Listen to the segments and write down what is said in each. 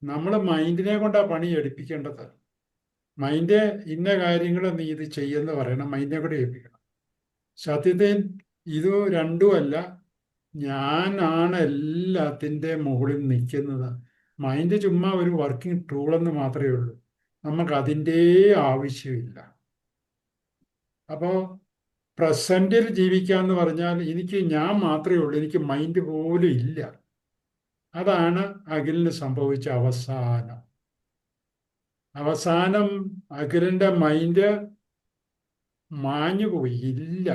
നമ്മൾ മൈൻഡിനെ കൊണ്ടാണ് പണി എടുപ്പിക്കേണ്ടത്. മൈൻഡ് ഇന്ന കാര്യങ്ങൾ നീ ഇത് ചെയ്യുമെന്ന് പറയണം, മൈൻഡിനെ കൂടെ ഏൽപ്പിക്കണം. സത്യത്തിൽ ഇത് രണ്ടുമല്ല, ഞാനാണ് എല്ലാത്തിൻ്റെ മുകളിൽ നിൽക്കുന്നത്. മൈൻഡ് ചുമ്മാ ഒരു വർക്കിംഗ് ടൂളെന്ന് മാത്രമേ ഉള്ളൂ, നമുക്ക് അതിൻ്റെ ആവശ്യമില്ല. അപ്പോൾ പ്രസൻറ്റിൽ ജീവിക്കുക എന്ന് പറഞ്ഞാൽ എനിക്ക് ഞാൻ മാത്രമേ ഉള്ളൂ, എനിക്ക് മൈൻഡ് പോലും ഇല്ല. അതാണ് അഖിലിന് സംഭവിച്ച അവസാനം. അവസാനം അഖിലിൻ്റെ മൈൻഡ് മാഞ്ഞുപോയി, ഇല്ല.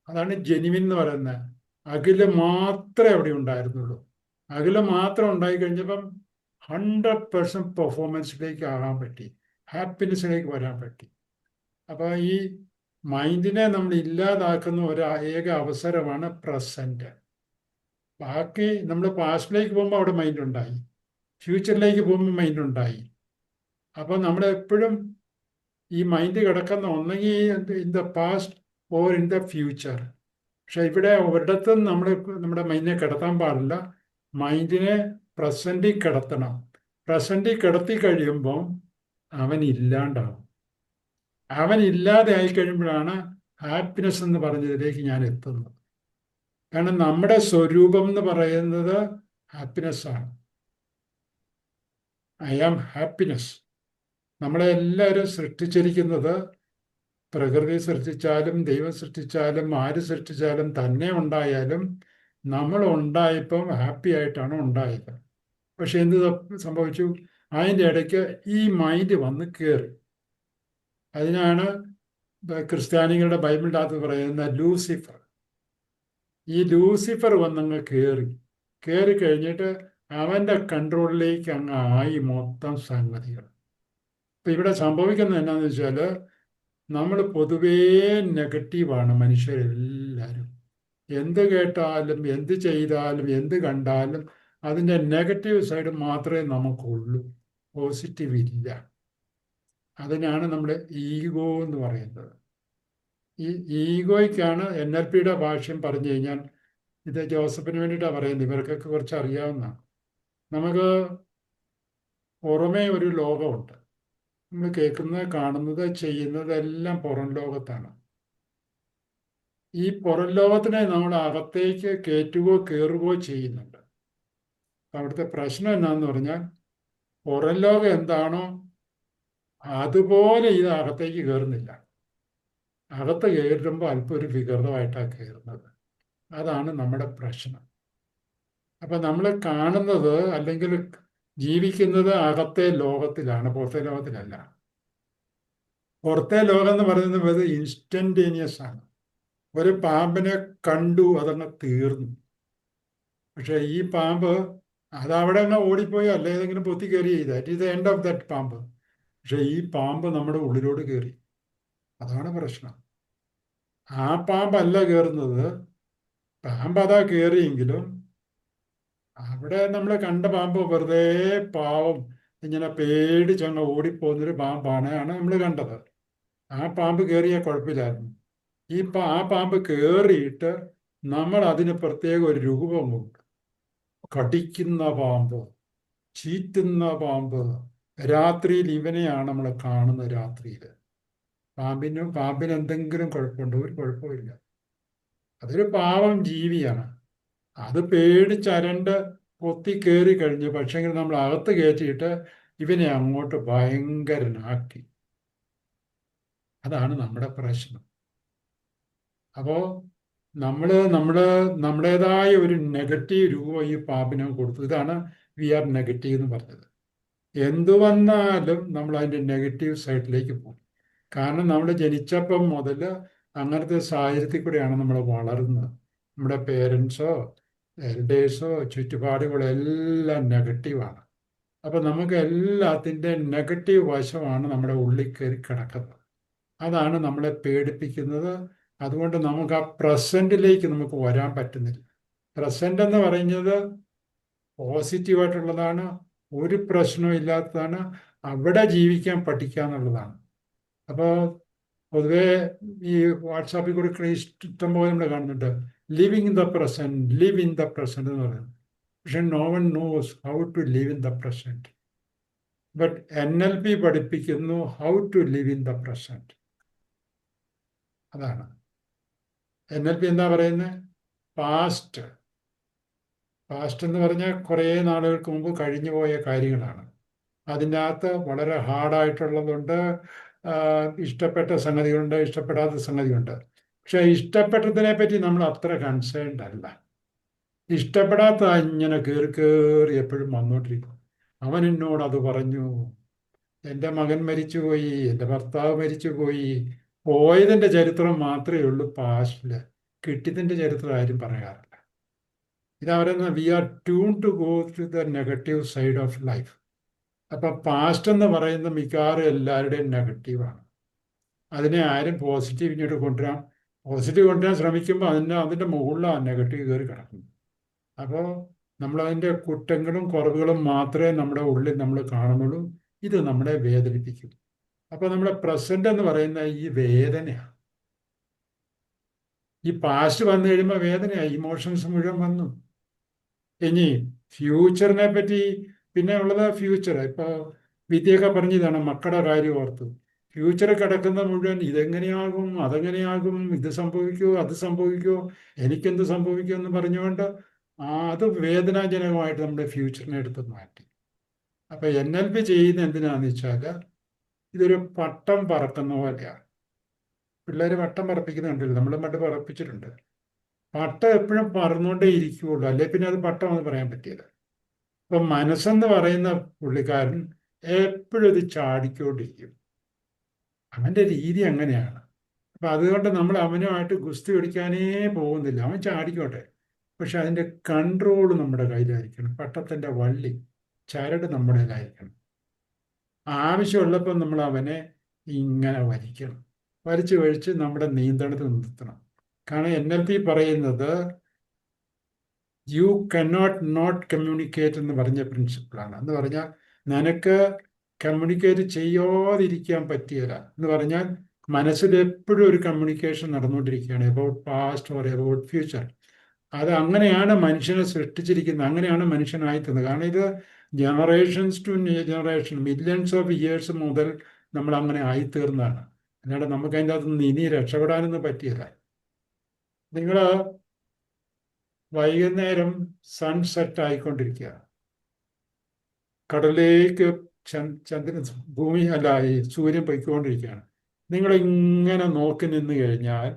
അതാണ് ജെനുവിൻ എന്ന് പറയുന്നത്. അഖില് മാത്രമേ അവിടെ ഉണ്ടായിരുന്നുള്ളൂ. അഖില് മാത്രം ഉണ്ടായി കഴിഞ്ഞപ്പം 100% പെർഫോമൻസിലേക്ക് ആകാൻ പറ്റി, ഹാപ്പിനെസ്സിലേക്ക് വരാൻ പറ്റി. അപ്പോൾ ഈ മൈൻഡിനെ നമ്മൾ ഇല്ലാതാക്കുന്ന ഒരു ഏക അവസരമാണ് പ്രസൻറ്റ്. ബാക്കി നമ്മൾ പാസ്റ്റിലേക്ക് പോകുമ്പോൾ അവിടെ മൈൻഡ് ഉണ്ടായി, ഫ്യൂച്ചറിലേക്ക് പോകുമ്പോൾ മൈൻഡ് ഉണ്ടായി. അപ്പോൾ നമ്മൾ എപ്പോഴും ഈ മൈൻഡ് കിടക്കുന്ന ഒന്നെങ്കിൽ in the past or in the future. പക്ഷെ ഇവിടെ ഒരിടത്തും നമ്മുടെ മൈൻഡിനെ കിടത്താൻ പാടില്ല. മൈൻഡിനെ പ്രസൻറ്റിൽ കിടത്തണം. പ്രസൻറ്റിൽ കിടത്തി കഴിയുമ്പം അവൻ ഇല്ലാണ്ടാവും. അവൻ ഇല്ലാതെ ആയി കഴിയുമ്പോഴാണ് ഹാപ്പിനെസ് എന്ന് പറഞ്ഞതിലേക്ക് ഞാൻ എത്തുന്നത്. കാരണം നമ്മുടെ സ്വരൂപം എന്ന് പറയുന്നത് ഹാപ്പിനെസ്സാണ്. I am happiness. നമ്മളെ എല്ലാവരും സൃഷ്ടിച്ചിരിക്കുന്നത്, പ്രകൃതി സൃഷ്ടിച്ചാലും ദൈവം സൃഷ്ടിച്ചാലും ആര് സൃഷ്ടിച്ചാലും തന്നെ ഉണ്ടായാലും നമ്മൾ ഉണ്ടായപ്പം ഹാപ്പി ആയിട്ടാണ് ഉണ്ടായത്. പക്ഷെ എന്ത് സംഭവിച്ചു? അതിൻ്റെ ഇടയ്ക്ക് ഈ മൈൻഡ് വന്ന് കയറി. അതിനാണ് ക്രിസ്ത്യാനികളുടെ ബൈബിളിൻ്റെ അകത്ത് പറയുന്ന ലൂസിഫർ. ഈ ലൂസിഫർ വന്നങ്ങ് കയറി കഴിഞ്ഞിട്ട് അവൻ്റെ കൺട്രോളിലേക്ക് അങ്ങ് ആയി മൊത്തം സംഗതികൾ. ഇപ്പം ഇവിടെ സംഭവിക്കുന്നത് എന്നാന്ന് വെച്ചാൽ, നമ്മൾ പൊതുവേ നെഗറ്റീവാണ് മനുഷ്യരെല്ലാവരും. എന്ത് കേട്ടാലും എന്ത് ചെയ്താലും എന്ത് കണ്ടാലും അതിൻ്റെ നെഗറ്റീവ് സൈഡ് മാത്രമേ നമുക്കുള്ളൂ, പോസിറ്റീവ് ഇല്ല. അതിനാണ് നമ്മൾ ഈഗോ എന്ന് പറയുന്നത്. ഈ ഈഗോയ്ക്കാണ് NLPയുടെ ഭാഷ്യം പറഞ്ഞു കഴിഞ്ഞാൽ, ഇത് ജോസഫിന് വേണ്ടിയിട്ടാണ് പറയുന്നത്, ഇവർക്കൊക്കെ കുറച്ച് അറിയാവുന്നതാണ്. നമുക്ക് പുറമേ ഒരു ലോകമുണ്ട്. നമ്മൾ കേൾക്കുന്നത്, കാണുന്നത്, ചെയ്യുന്നതെല്ലാം പുറം ലോകത്താണ്. ഈ പുറം ലോകത്തിനെ നമ്മൾ അകത്തേക്ക് കയറ്റുകയോ കയറുകയോ ചെയ്യുന്നുണ്ട്. അവിടുത്തെ പ്രശ്നം എന്നാന്ന് പറഞ്ഞാൽ, പുറം ലോകം എന്താണോ അതുപോലെ ഇത് അകത്തേക്ക് കയറുന്നില്ല. അകത്ത് കയറുമ്പോൾ അല്പം ഒരു വികൃതമായിട്ടാണ് കയറുന്നത്. അതാണ് നമ്മുടെ പ്രശ്നം. അപ്പം നമ്മൾ കാണുന്നത് അല്ലെങ്കിൽ ജീവിക്കുന്നത് അകത്തെ ലോകത്തിലാണ്, പുറത്തെ ലോകത്തിലല്ല. പുറത്തെ ലോകം എന്ന് പറയുന്നത് ഇൻസ്റ്റന്റേനിയസ് ആണ്. ഒരു പാമ്പിനെ കണ്ടു, അതങ്ങ് തീർന്നു. പക്ഷെ ഈ പാമ്പ് അതവിടെ അങ്ങ് ഓടിപ്പോയോ അല്ല ഏതെങ്കിലും പൊത്തി കയറി that is the end of that പാമ്പ്. പക്ഷെ ഈ പാമ്പ് നമ്മുടെ ഉള്ളിലോട്ട് കയറി. അതാണ് പ്രശ്നം. ആ പാമ്പല്ല കയറുന്നത്. പാമ്പ് അതാ കയറിയെങ്കിലും അവിടെ നമ്മൾ കണ്ട പാമ്പ് വെറുതെ പാവം ഇങ്ങനെ പേടിച്ചങ്ങ് ഓടിപ്പോകുന്നൊരു പാമ്പാണ് നമ്മൾ കണ്ടത്. ആ പാമ്പ് കയറിയ കുഴപ്പമില്ലായിരുന്നു. ആ പാമ്പ് കയറിയിട്ട് നമ്മൾ അതിന് പ്രത്യേക ഒരു രൂപം കൊണ്ട്, കടിക്കുന്ന പാമ്പ്, ചീറ്റുന്ന പാമ്പ്. രാത്രിയിൽ ഇവനെയാണ് നമ്മൾ കാണുന്നത്. രാത്രിയിൽ പാമ്പിന് എന്തെങ്കിലും കുഴപ്പമുണ്ടോ? ഒരു കുഴപ്പമില്ല. അതൊരു പാവം ജീവിയാണ്. അത് പേടിച്ചരണ്ട് പൊത്തി കയറി കഴിഞ്ഞു. പക്ഷെങ്കിൽ നമ്മൾ അകത്ത് കയറ്റിയിട്ട് ഇവനെ അങ്ങോട്ട് ഭയങ്കരനാക്കി. അതാണ് നമ്മുടെ പ്രശ്നം. അപ്പോൾ നമ്മുടേതായ ഒരു നെഗറ്റീവ് രൂപം ഈ പാമ്പിനെ കൊടുത്തു. ഇതാണ് വി ആർ നെഗറ്റീവ് എന്ന് പറഞ്ഞത്. എന്തു വന്നാലും നമ്മൾ അതിൻ്റെ നെഗറ്റീവ് സൈഡിലേക്ക് പോകും. കാരണം നമ്മൾ ജനിച്ചപ്പം മുതൽ അങ്ങനത്തെ സാഹചര്യത്തിൽ കൂടെയാണ് നമ്മൾ വളർന്നത്. നമ്മുടെ പേരൻസോ എൽഡേഴ്സോ ചുറ്റുപാടുകളോ എല്ലാം നെഗറ്റീവാണ്. അപ്പം നമുക്ക് എല്ലാത്തിൻ്റെ നെഗറ്റീവ് വശമാണ് നമ്മുടെ ഉള്ളിൽ കയറി കിടക്കുന്നത്. അതാണ് നമ്മളെ പേടിപ്പിക്കുന്നത്. അതുകൊണ്ട് നമുക്ക് ആ പ്രസൻറ്റിലേക്ക് നമുക്ക് വരാൻ പറ്റുന്നില്ല. പ്രസൻ്റ് എന്ന് പറയുന്നത് പോസിറ്റീവായിട്ടുള്ളതാണ്, ഒരു പ്രശ്നവും ഇല്ലാത്തതാണ്. അവിടെ ജീവിക്കാൻ പഠിക്കുക എന്നുള്ളതാണ്. അപ്പോൾ പൊതുവേ ഈ വാട്സാപ്പിൽ കൂടി ഇഷ്ടം പോലെ നമ്മൾ കാണുന്നുണ്ട്, living in the present, live in the present എന്ന് പറയുന്നത്. പക്ഷെ no one knows how to live in the present. But NLP പഠിപ്പിക്കുന്നു how to live in the present. അതാണ് NLP എന്താ പറയുന്നത്? പാസ്റ്റ്. പാസ്റ്റ് എന്ന് പറഞ്ഞാൽ കുറേ നാളുകൾക്ക് മുമ്പ് കഴിഞ്ഞു പോയ കാര്യങ്ങളാണ്. അതിൻ്റെ അകത്ത് വളരെ ഹാർഡായിട്ടുള്ളതുണ്ട്, ഇഷ്ടപ്പെട്ട സംഗതികളുണ്ട്, ഇഷ്ടപ്പെടാത്ത സംഗതിയുണ്ട്. പക്ഷെ ഇഷ്ടപ്പെട്ടതിനെ പറ്റി നമ്മൾ അത്ര കൺസേൺഡ് അല്ല. ഇഷ്ടപ്പെടാത്ത ഇങ്ങനെ കയറി കയറി എപ്പോഴും വന്നുകൊണ്ടിരിക്കും. അവൻ എന്നോട് അത് പറഞ്ഞു, എൻ്റെ മകൻ മരിച്ചുപോയി, എൻ്റെ ഭർത്താവ് മരിച്ചുപോയി. പോയതിൻ്റെ ചരിത്രം മാത്രമേ ഉള്ളൂ പാസ്റ്റില്. കിട്ടിയതിൻ്റെ ചരിത്രം ആരും പറയാറില്ല. ഇതാ പറയുന്നത്, we are tune to go to the negative side of life. അപ്പൊ പാസ്റ്റ് എന്ന് പറയുന്ന മിക്കവാറും എല്ലാവരുടെയും നെഗറ്റീവാണ്. അതിനെ ആരും പോസിറ്റീവ് ഇങ്ങോട്ട് കൊണ്ടുവരാൻ, പോസിറ്റീവ് കൊണ്ടുവരാൻ ശ്രമിക്കുമ്പോൾ അതിൻ്റെ മുകളിലാണ് നെഗറ്റീവ് കയറി കിടക്കുന്നത്. അപ്പോൾ നമ്മളതിൻ്റെ കുറ്റങ്ങളും കുറവുകളും മാത്രമേ നമ്മുടെ ഉള്ളിൽ നമ്മൾ കാണുന്നുള്ളൂ. ഇത് നമ്മളെ വേദനിപ്പിക്കും. അപ്പോൾ നമ്മുടെ പ്രസന്റ് എന്ന് പറയുന്ന ഈ വേദനയാണ്. ഈ പാസ്റ്റ് വന്നു കഴിയുമ്പോൾ വേദനയാണ്, ഇമോഷൻസ് മുഴുവൻ വന്നു. ഇനി ഫ്യൂച്ചറിനെ പറ്റി പിന്നെ ഉള്ളത് ഫ്യൂച്ചർ. ഇപ്പോൾ വിദ്യയൊക്കെ പറഞ്ഞതാണ് മക്കളുടെ കാര്യം ഓർത്ത്. ഫ്യൂച്ചർ കിടക്കുന്ന മുഴുവൻ ഇതെങ്ങനെയാകും, അതെങ്ങനെയാകും, ഇത് സംഭവിക്കുമോ, അത് സംഭവിക്കുമോ, എനിക്കെന്ത് സംഭവിക്കുമോ എന്ന് പറഞ്ഞുകൊണ്ട് അത് വേദനാജനകമായിട്ട് നമ്മുടെ ഫ്യൂച്ചറിനെ എടുത്ത് മാറ്റി. അപ്പൊ NLP ചെയ്യുന്ന എന്തിനാന്ന് വെച്ചാൽ ഇതൊരു പട്ടം പറക്കുന്ന പോലെയാണ്. പിള്ളേർ പട്ടം പറപ്പിക്കുന്നുണ്ടല്ലോ, നമ്മളും പണ്ട് പറപ്പിച്ചിട്ടുണ്ട്. പട്ടം എപ്പോഴും പറന്നുകൊണ്ടേ ഇരിക്കുകയുള്ളൂ, അല്ലെ പിന്നെ അത് പട്ടം എന്ന് പറയാൻ പറ്റില്ല. അപ്പൊ മനസ്സെന്ന് പറയുന്ന പുള്ളിക്കാരൻ എപ്പോഴും ഇത് ചാടിക്കൊണ്ടിരിക്കും. അവന്റെ രീതി അങ്ങനെയാണ്. അപ്പൊ അതുകൊണ്ട് നമ്മൾ അവനുമായിട്ട് ഗുസ്തി പിടിക്കാനേ പോകുന്നില്ല. അവൻ ചാടിക്കോട്ടെ, പക്ഷെ അതിന്റെ കൺട്രോൾ നമ്മുടെ കയ്യിലായിരിക്കണം. പട്ടത്തിന്റെ വള്ളി, ചരട് നമ്മുടെ കയ്യിലായിരിക്കണം. ആവശ്യമുള്ളപ്പോൾ നമ്മൾ അവനെ ഇങ്ങനെ വലിക്കണം. വലിച്ചു നമ്മുടെ നിയന്ത്രണത്തിൽ നിർത്തണം. കാരണം NLP പറയുന്നത് യു കനോട്ട് നോട്ട് കമ്മ്യൂണിക്കേറ്റ് എന്ന് പറഞ്ഞ പ്രിൻസിപ്പിളാണ്. എന്ന് പറഞ്ഞാൽ നിനക്ക് കമ്മ്യൂണിക്കേറ്റ് ചെയ്യാതിരിക്കാൻ പറ്റിയല്ല. എന്ന് പറഞ്ഞാൽ മനസ്സിൽ എപ്പോഴും ഒരു കമ്മ്യൂണിക്കേഷൻ നടന്നുകൊണ്ടിരിക്കുകയാണ്, about past or about future. അത് അങ്ങനെയാണ് മനുഷ്യനെ സൃഷ്ടിച്ചിരിക്കുന്നത്, അങ്ങനെയാണ് മനുഷ്യനായിത്തീർന്നത്. കാരണം ഇത് generations to generation, millions of years മുതൽ നമ്മൾ അങ്ങനെ ആയിത്തീർന്നതാണ്. അല്ലാണ്ട് നമുക്ക് അതിൻ്റെ അകത്തുനിന്ന് ഇനി രക്ഷപ്പെടാനൊന്നും പറ്റിയല്ല. നിങ്ങൾ വൈകുന്നേരം സൺസെറ്റ് ആയിക്കൊണ്ടിരിക്കുക, കടലിലേക്ക് ചന്ദ്രൻ, ഭൂമി അല്ല, ഈ സൂര്യൻ പൊയ്ക്കൊണ്ടിരിക്കുകയാണ്. നിങ്ങളിങ്ങനെ നോക്കി നിന്ന് കഴിഞ്ഞാൽ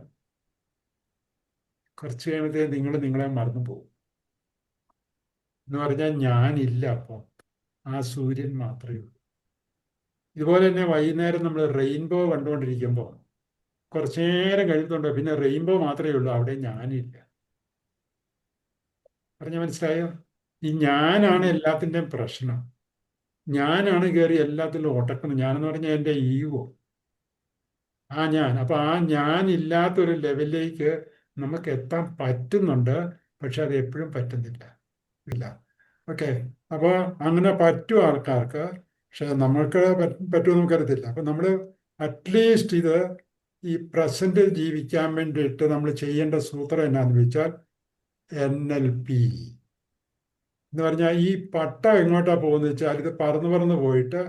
കുറച്ച് കഴിയുമ്പോഴത്തേ നിങ്ങൾ നിങ്ങളെ മറന്നു പോകും. എന്ന് പറഞ്ഞാൽ ഞാനില്ല, അപ്പോൾ ആ സൂര്യൻ മാത്രമേ ഉള്ളൂ. ഇതുപോലെ തന്നെ വൈകുന്നേരം നമ്മൾ റെയിൻബോ കണ്ടുകൊണ്ടിരിക്കുമ്പോൾ കുറച്ചു നേരം കഴിയുന്നുണ്ടോ, പിന്നെ റെയിൻബോ മാത്രമേ ഉള്ളൂ, അവിടെ ഞാനില്ല. പറഞ്ഞ മനസ്സിലായോ? ഈ ഞാനാണ് എല്ലാത്തിൻ്റെയും പ്രശ്നം. ഞാനാണ് കയറി എല്ലാത്തിലും ഒട്ടക്കുന്നത്. ഞാനെന്ന് പറഞ്ഞാൽ എൻ്റെ ഈഗോ, ആ ഞാൻ. അപ്പൊ ആ ഞാൻ ഇല്ലാത്തൊരു ലെവലിലേക്ക് നമുക്ക് എത്താൻ പറ്റുന്നുണ്ട്, പക്ഷെ അത് എപ്പോഴും പറ്റുന്നില്ല. ഇല്ല. ഓക്കെ. അപ്പോൾ അങ്ങനെ പറ്റും ആൾക്കാർക്ക്, പക്ഷെ നമ്മൾക്ക് പറ്റുമെന്ന് നമുക്കറിയത്തില്ല. അപ്പം നമ്മൾ അറ്റ്ലീസ്റ്റ് ഇത് ഈ പ്രസന്റ് ജീവിക്കാൻ വേണ്ടിയിട്ട് നമ്മൾ ചെയ്യേണ്ട സൂത്രം എന്നാന്ന് വെച്ചാൽ NLP എന്ന് പറഞ്ഞാൽ ഈ പട്ടം എങ്ങോട്ടാണ് പോകുന്നത് വെച്ചാൽ ഇത് പറന്ന് പറന്ന് പോയിട്ട്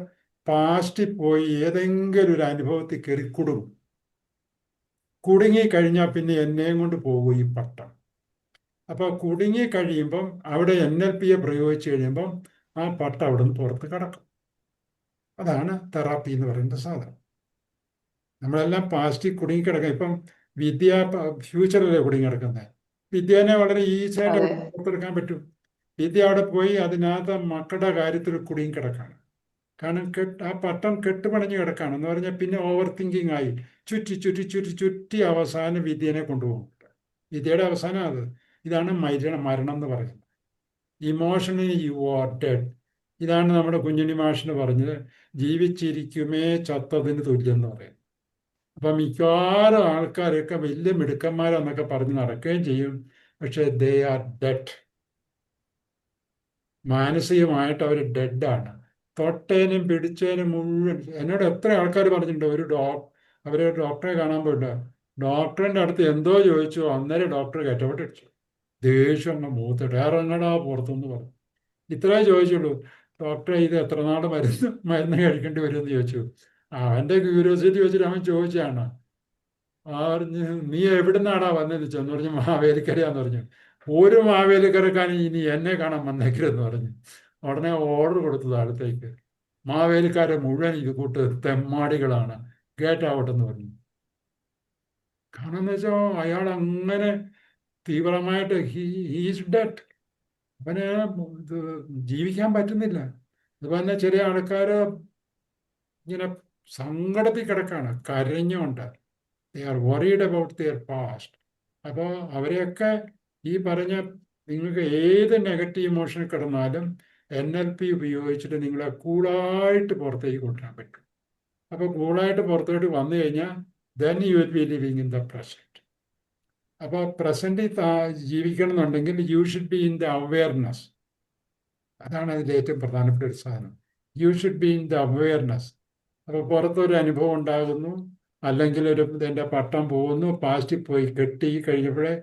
പാസ്റ്റിൽ പോയി ഏതെങ്കിലും ഒരു അനുഭവത്തിൽ കയറി കുടുങ്ങും. കുടുങ്ങിക്കഴിഞ്ഞാൽ പിന്നെ എന്നെയും കൊണ്ട് പോകും ഈ പട്ടം. അപ്പോൾ കുടുങ്ങി കഴിയുമ്പം അവിടെ NLPയെ പ്രയോഗിച്ച് കഴിയുമ്പം ആ പട്ടം അവിടെ നിന്ന് പുറത്ത് കിടക്കും. അതാണ് തെറാപ്പി എന്ന് പറയുന്ന സാധനം. നമ്മളെല്ലാം പാസ്റ്റിൽ കുടുങ്ങിക്കിടക്കാം. ഇപ്പം വിദ്യ ഫ്യൂച്ചറിലെ കുടുങ്ങിക്കിടക്കുന്നത്. വിദ്യേനെ വളരെ ഈസിയായിട്ട് പുറത്തെടുക്കാൻ പറ്റും. വിദ്യ അവിടെ പോയി അതിനകത്ത് മക്കളുടെ കാര്യത്തിൽ കുടുങ്ങിക്കിടക്കാണ്. കാരണം ആ പട്ടം കെട്ടുപണഞ്ഞ് കിടക്കാണ്. എന്ന് പറഞ്ഞാൽ പിന്നെ ഓവർ തിങ്കിങ് ആയി ചുറ്റി ചുറ്റി ചുറ്റി ചുറ്റി അവസാനം വിദ്യനെ കൊണ്ടുപോകും. വിദ്യയുടെ അവസാനം അത്. ഇതാണ് മരണം എന്ന് പറയുന്നത്. Emotionally you are dead. ഇതാണ് നമ്മുടെ കുഞ്ഞുണ്ണി മാഷിന് പറഞ്ഞത്, ജീവിച്ചിരിക്കുമേ ചത്തതിന് തുല്യം എന്ന് പറയും. അപ്പം മിക്കവാറും ആൾക്കാരൊക്കെ വലിയ മിടുക്കന്മാരെന്നൊക്കെ പറഞ്ഞ് നടക്കുകയും ചെയ്യും, പക്ഷെ ദേ ആർ ഡെഡ്. മാനസികമായിട്ട് അവർ ഡെഡാണ്. തൊട്ടേനും പിടിച്ചേനും മുഴുവൻ. എന്നോട് എത്ര ആൾക്കാർ പറഞ്ഞിട്ടുണ്ട്, അവരെ ഡോക്ടറെ കാണാൻ പോയിട്ട് ഡോക്ടറിൻ്റെ അടുത്ത് എന്തോ ചോദിച്ചു, അന്നേരം ഡോക്ടർ കയറ്റപ്പെട്ടടിച്ചു. ദേഷ്യം അങ്ങ് മൂത്തിട്ട് ഇറങ്ങടാ പുറത്തുനിന്ന് പറഞ്ഞു. ഇത്രേ ചോദിച്ചുള്ളൂ. ഡോക്ടറെ ഇത് എത്ര നാൾ മരുന്ന് കഴിക്കേണ്ടി വരുമെന്ന് ചോദിച്ചു. അവൻ്റെ ക്യൂരിയോസിറ്റി വെച്ചിട്ട് അവൻ ചോദിച്ചാണ്. പറഞ്ഞു നീ എവിടുന്നാടാ വന്നത് ചെന്ന് പറഞ്ഞു മാവേലിക്കരയാന്ന് പറഞ്ഞു. ഒരു മാവേലിക്കരക്കാരൻ ഇനി എന്നെ കാണാൻ വന്നേക്കരുതെന്ന് പറഞ്ഞു. ഉടനെ ഓർഡർ കൊടുത്തു താഴത്തേക്ക്. മാവേലിക്കാരെ മുഴുവൻ ഇത് കൂട്ട് തെമ്മാടികളാണ്, ഗേറ്റ് ഔട്ട് എന്ന് പറഞ്ഞു. കാരണം എന്ന് വെച്ചാൽ അയാൾ അങ്ങനെ തീവ്രമായിട്ട് ഹീസ് ഡെഡ്. അവന് ഇത് ജീവിക്കാൻ പറ്റുന്നില്ല. അതുപോലെ തന്നെ ചില ആൾക്കാർ ഇങ്ങനെ സങ്കടത്തിൽ കിടക്കാണ് കരഞ്ഞുകൊണ്ട്. They are worried about their past. അപ്പോൾ അവരെയൊക്കെ ഈ പറഞ്ഞ നിങ്ങൾക്ക് ഏത് നെഗറ്റീവ് ഇമോഷനിൽ കിടന്നാലും NLP ഉപയോഗിച്ചിട്ട് നിങ്ങളെ കൂളായിട്ട് പുറത്തേക്ക് കൊണ്ടുവരാൻ പറ്റും. അപ്പോൾ കൂളായിട്ട് പുറത്തോട്ട് വന്നു കഴിഞ്ഞാൽ then you will be living in the present. അപ്പോൾ പ്രസൻറ്റിൽ ജീവിക്കണം എന്നുണ്ടെങ്കിൽ U should be in the awareness. അതാണ് അതിൽ ഏറ്റവും പ്രധാനപ്പെട്ട ഒരു സാധനം. U should be in the awareness. അപ്പോൾ പുറത്തൊരു അനുഭവം ഉണ്ടാകുന്നു, അല്ലെങ്കിൽ എൻ്റെ പട്ടം പോകുന്നു, പാസ്റ്റിൽ പോയി കെട്ടി കഴിഞ്ഞപ്പോഴേ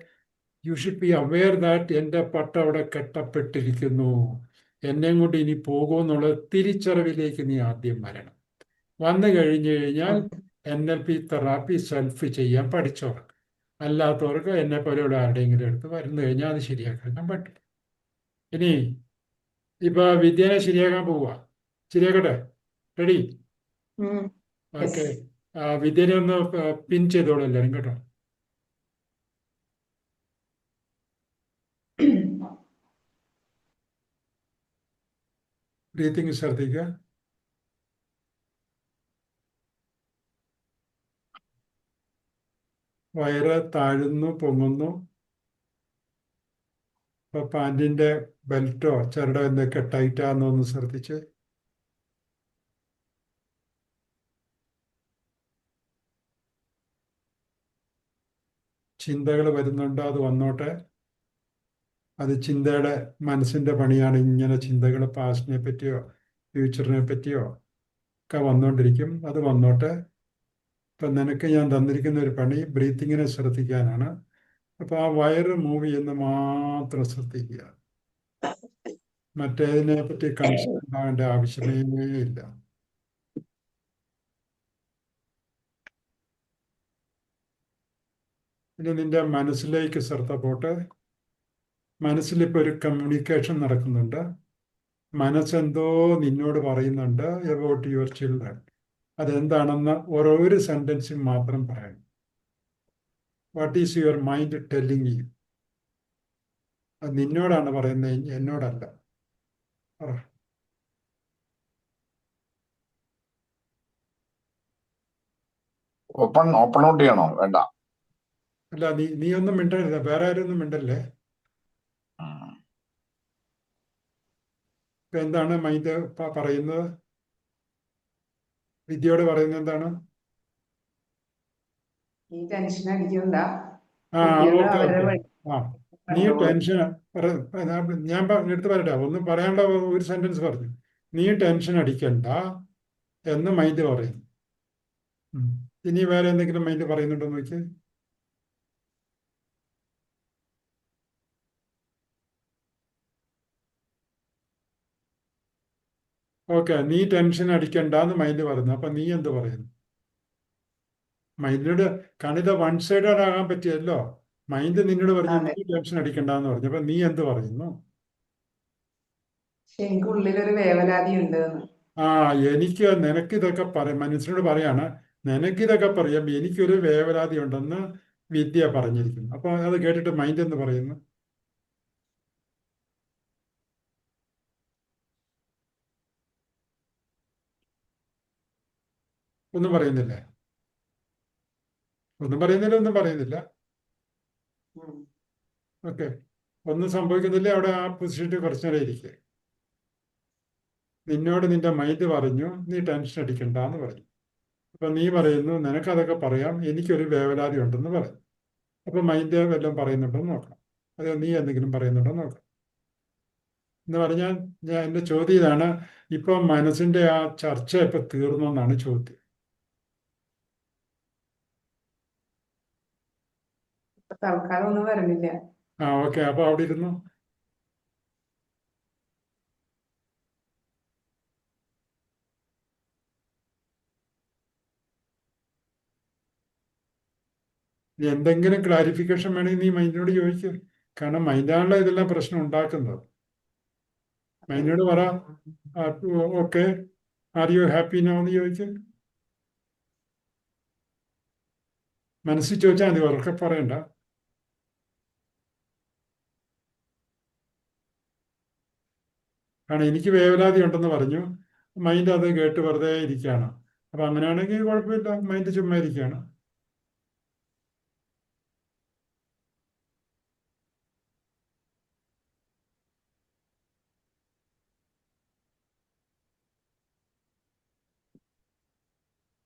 you should be aware that എൻ്റെ പട്ടം അവിടെ കെട്ടപ്പെട്ടിരിക്കുന്നു, എന്നെയും കൊണ്ട് ഇനി പോകുമെന്നുള്ള തിരിച്ചറിവിലേക്ക് നീ ആദ്യം വരണം. വന്നു കഴിഞ്ഞു കഴിഞ്ഞാൽ NLP തെറാപ്പി സെൽഫ് ചെയ്യാൻ പഠിച്ചവർക്ക്. അല്ലാത്തവർക്ക് എന്നെ പോലെയുള്ള ആരുടെയെങ്കിലും എടുത്ത് വരുന്നു കഴിഞ്ഞാൽ അത് ശരിയാക്കാൻ പറ്റും. ഇനി ഇപ്പൊ വിദ്യനെ ശരിയാക്കാൻ പോവുക. ശരിയാക്കട്ടെ? റെഡി? ഓക്കെ. വിദ്യനെ ഒന്ന് പിൻ ചെയ്തോളൂ എല്ലാവരും കേട്ടോ. ബ്രീത്തിങ് ശ്രദ്ധിക്കുക. വയറ് താഴുന്നു പൊങ്ങുന്നു. ഇപ്പൊ പാൻറ്റിന്റെ ബെൽറ്റോ ചരടോ എന്തൊക്കെ ടൈറ്റാന്നോ ഒന്ന് ശ്രദ്ധിച്ച്. ചിന്തകൾ വരുന്നുണ്ടോ? അത് വന്നോട്ടെ. അത് ചിന്തയുടെ മനസ്സിന്റെ പണിയാണ്. ഇങ്ങനെ ചിന്തകൾ പാസ്റ്റിനെ പറ്റിയോ ഫ്യൂച്ചറിനെ പറ്റിയോ ഒക്കെ വന്നുകൊണ്ടിരിക്കും. അത് വന്നോട്ടെ. ഇപ്പം നിനക്ക് ഞാൻ തന്നിരിക്കുന്ന ഒരു പണി ബ്രീത്തിങ്ങിനെ ശ്രദ്ധിക്കാനാണ്. അപ്പോൾ ആ വയറ് മൂവ് ചെയ്യുന്ന മാത്രം ശ്രദ്ധിക്കുക. മറ്റേതിനെ പറ്റി കൺസേൺ ഉണ്ടാകേണ്ട ആവശ്യമേ ഇല്ല. ഇനി നിന്റെ മനസ്സിലേക്ക് ശ്രദ്ധ പോട്ടെ. മനസ്സിലിപ്പോൾ ഒരു കമ്മ്യൂണിക്കേഷൻ നടക്കുന്നുണ്ട്. മനസ്സെന്തോ നിന്നോട് പറയുന്നുണ്ട് അബൌട്ട് യുവർ ചിൽഡ്രൻ. അതെന്താണെന്ന് ഓരോ സെൻറ്റൻസും മാത്രം പറയണം. What is your mind telling you? അത് നിന്നോടാണ് പറയുന്നത്, എന്നോടല്ല. പറ. ഓപ്പൺ ഔട്ട് ചെയ്യണോ? വേണ്ട. അല്ല, നീ ഒന്നും മിണ്ടരുത്. വേറെ ആരും ഒന്നും മിണ്ടല്ലേ. ഇപ്പൊ എന്താണ് മൈൻഡ് പറയുന്നത്? വിദ്യയോട് പറയുന്നത് എന്താണ്? ഈ ടെൻഷൻ അടിക്കണ്ട, ആ, കുട്ടികൾ ഓക്കെ അവരുടെ ഓക്കെ. വഴി ആ, നീ കണ്ടോളും. ടെൻഷൻ ഞാൻ എടുത്ത് പറയട്ടെ. ഒന്നും പറയാനുള്ള ഒരു സെന്റൻസ് പറഞ്ഞു. നീ ടെൻഷൻ അടിക്കണ്ട എന്ന് മൈൻഡ് പറയുന്നു. ഇനി വേറെ എന്തെങ്കിലും മൈൻഡ് പറയുന്നുണ്ടോ നോക്കി. ഓക്കെ, നീ ടെൻഷൻ അടിക്കണ്ട എന്ന് മൈൻഡ് പറയുന്നു. അപ്പൊ നീ എന്ത് പറയുന്നു? മൈൻഡിനോട് കണിത വൺ സൈഡഡ് ആകാൻ പറ്റിയല്ലോ. മൈൻഡ് നിന്നോട് പറഞ്ഞു അതെ, നീ ടെൻഷൻ അടിക്കണ്ട എന്ന് പറഞ്ഞു. അപ്പൊ നീ എന്ത് പറയുന്നു? പക്ഷെ എനിക്ക് ഉള്ളിലൊരു വേവലാതി ഉണ്ട് എന്ന്. ആ, നിനക്കിതൊക്കെ പറയാം. മനസ്സിനോട് പറയാണ്, നിനക്കിതൊക്കെ പറയാം, എനിക്കൊരു വേവലാതി ഉണ്ടെന്ന് വിദ്യ പറഞ്ഞിരിക്കുന്നു. അപ്പൊ അത് കേട്ടിട്ട് മൈൻഡ് എന്ന് പറയുന്നു. ഒന്നും പറയുന്നില്ലേ? ഒന്നും പറയുന്നില്ല. ഉം. ഓക്കെ, ഒന്നും സംഭവിക്കുന്നില്ല. അവിടെ ആ പൊസിഷനിൽ കുറച്ചു നേരം ഇരിക്കുക. നിന്നോട് നിന്റെ മൈൻഡ് പറഞ്ഞു നീ ടെൻഷൻ അടിക്കണ്ട എന്ന് പറഞ്ഞു. അപ്പൊ നീ പറയുന്നു നിനക്കതൊക്കെ പറയാം, എനിക്കൊരു വേവലാതി ഉണ്ടെന്ന് പറയും. അപ്പൊ മൈൻഡ് വല്ലതും പറയുന്നുണ്ടോ എന്ന് നോക്കണം. അത് നീ എന്തെങ്കിലും പറയുന്നുണ്ടോ എന്ന് നോക്കണം. എന്ന് പറഞ്ഞാൽ എൻ്റെ ചോദ്യം ഇതാണ്, ഇപ്പൊ മനസ്സിന്റെ ആ ചർച്ച ഇപ്പൊ തീർന്നു എന്നാണ് ചോദ്യം. ഇപ്പൊ തൽക്കാലം ഒന്നും വരുന്നില്ല. ഓക്കെ, അപ്പൊ അവിടെ ഇരുന്നു. എന്തെങ്കിലും ക്ലാരിഫിക്കേഷൻ വേണമെങ്കിൽ നീ മൈൻഡിനോട് ചോദിക്കും. കാരണം മൈൻഡാണല്ലോ ഇതെല്ലാം പ്രശ്നം ഉണ്ടാക്കുന്നത്. മൈൻഡിനോട് പറ, okay, are you happy no എന്ന് ചോദിക്കും. മനസ്സിൽ ചോദിച്ചാൽ മതി, ഉറക്കെ പറയണ്ട. കാരണം എനിക്ക് വേവലാതി ഉണ്ടെന്ന് പറഞ്ഞു, മൈൻഡ് അത് കേട്ട് വെറുതെ ഇരിക്കുകയാണ്. അപ്പൊ അങ്ങനെയാണെങ്കിൽ കുഴപ്പമില്ല, മൈൻഡ് ചുമ്മാ ഇരിക്കുകയാണ്.